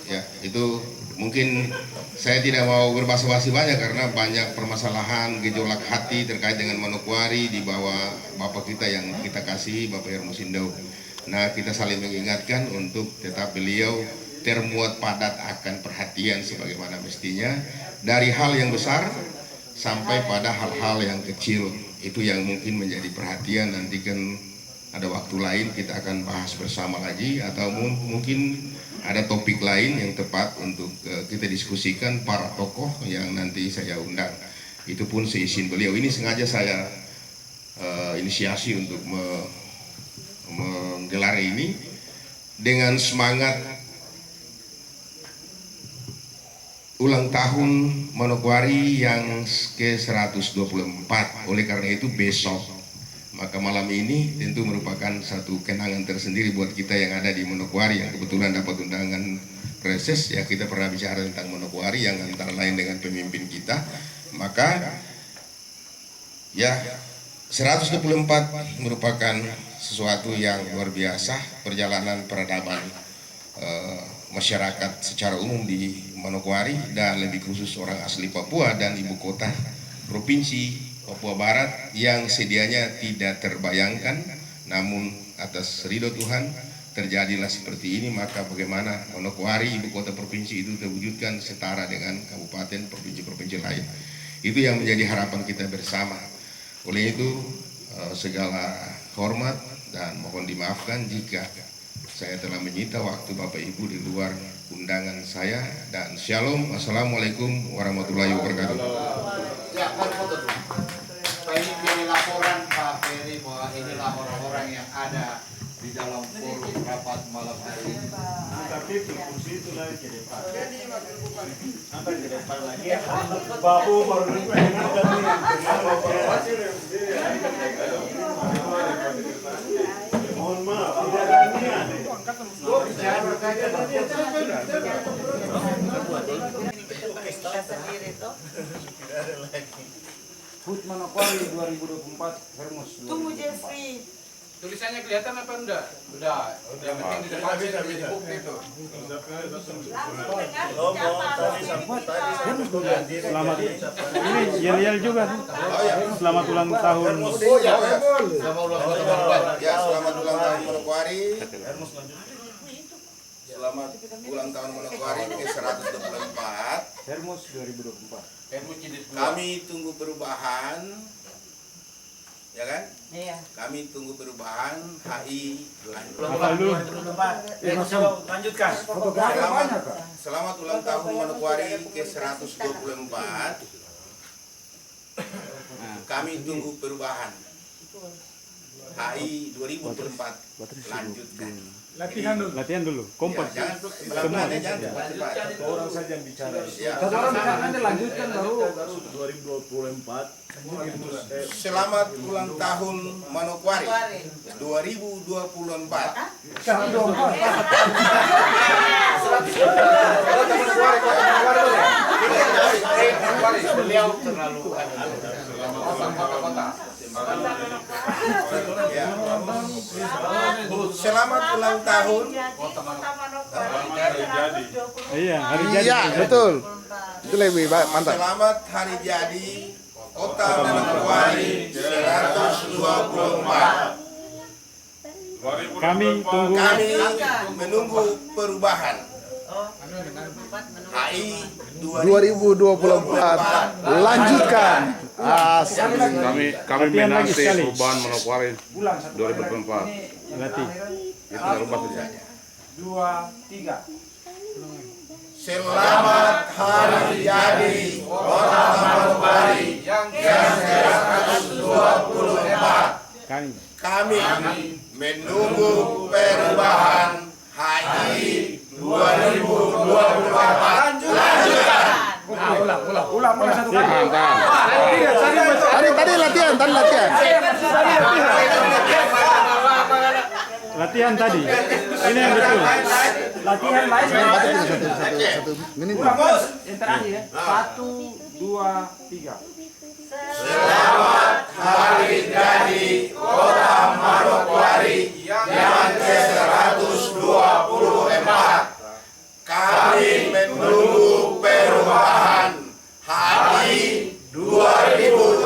Ya, itu mungkin saya tidak mau berbasa-basi banyak karena banyak permasalahan gejolak hati terkait dengan Manokwari di bawah Bapak kita yang kita kasih, Bapak Hermusindo. Nah, kita saling mengingatkan untuk tetap beliau termuat padat akan perhatian sebagaimana mestinya dari hal yang besar sampai pada hal-hal yang kecil. Itu yang mungkin menjadi perhatian. Nanti kan ada waktu lain kita akan bahas bersama lagi atau mungkin ada topik lain yang tepat untuk kita diskusikan para tokoh yang nanti saya undang. Itu pun seizin beliau. Ini sengaja saya inisiasi untuk menggelar ini dengan semangat ulang tahun Manokwari yang ke-124. Oleh karena itu besok, maka malam ini tentu merupakan satu kenangan tersendiri buat kita yang ada di Manokwari, yang kebetulan dapat undangan reses. Ya, kita pernah bicara tentang Manokwari yang antara lain dengan pemimpin kita. Maka ya 124 merupakan sesuatu yang luar biasa, perjalanan peradaban masyarakat secara umum di Manokwari, dan lebih khusus orang asli Papua dan ibu kota provinsi Papua Barat yang sedianya tidak terbayangkan, namun atas ridho Tuhan terjadilah seperti ini. Maka bagaimana Manokwari ibu kota provinsi itu terwujudkan setara dengan kabupaten provinsi-provinsi lain. Itu yang menjadi harapan kita bersama. Oleh itu segala hormat dan mohon dimaafkan jika saya telah menyita waktu Bapak Ibu di luar undangan saya, dan shalom, assalamualaikum warahmatullahi wabarakatuh. Ya, ini laporan Pak Ferry bahwa inilah orang-orang yang ada di dalam forum rapat malam hari ini. Tapi kursi itu lagi ke depan. Apa ke depan lagi? Babu baru mohon maaf, tidak ada niat. HUT Manokwari 2024 Hermos. Tunggu Jeffrey. Tulisannya kelihatan apa enggak? Udah. Yang penting di depan bisa bukti itu. Selamat. Ini yel-yel juga. Selamat ulang tahun. Selamat ulang tahun. Ya, selamat ulang tahun Manokwari. Selamat ulang tahun Manokwari ke-124. Hermos 2024. Kami tunggu perubahan. Ya kan? Iya. Kami tunggu perubahan HI. Lanjutkan. Selamat ulang tahun Manokwari ke-124. Kami tunggu perubahan HI 2024. Lanjutkan. Latihan dulu. Kompak. Ya, jangan cepat. Orang saja yang bicara. Ya. Satu orang bicara nanti lanjutkan baru 2024. Selamat ulang tahun Manokwari 2024. Beliau terlalu Selamat ulang tahun. Iya, hari jadi. Iya, betul. Itu lebih mantap. Selamat hari jadi Kota Manokwari 124. Kami tunggu. Kami menunggu perubahan HI 2024 lanjutkan. Kami menanti perubahan Manokwari 2024. Latih. Itu rubah saja. 2, 3. Selamat hari jadi Kota Manokwari yang ke-124. Kami menunggu perubahan HI 2024. Lanjutkan. Ulang satu kali. Tadi latihan. Latihan tadi. Ini yang betul. Latihan lain. Satu menit. Yang terakhir ya. 1, 2, 3. Selamat hari jadi Kota Manokwari yang ke-124. Kami menunggu perubahan HI 2024.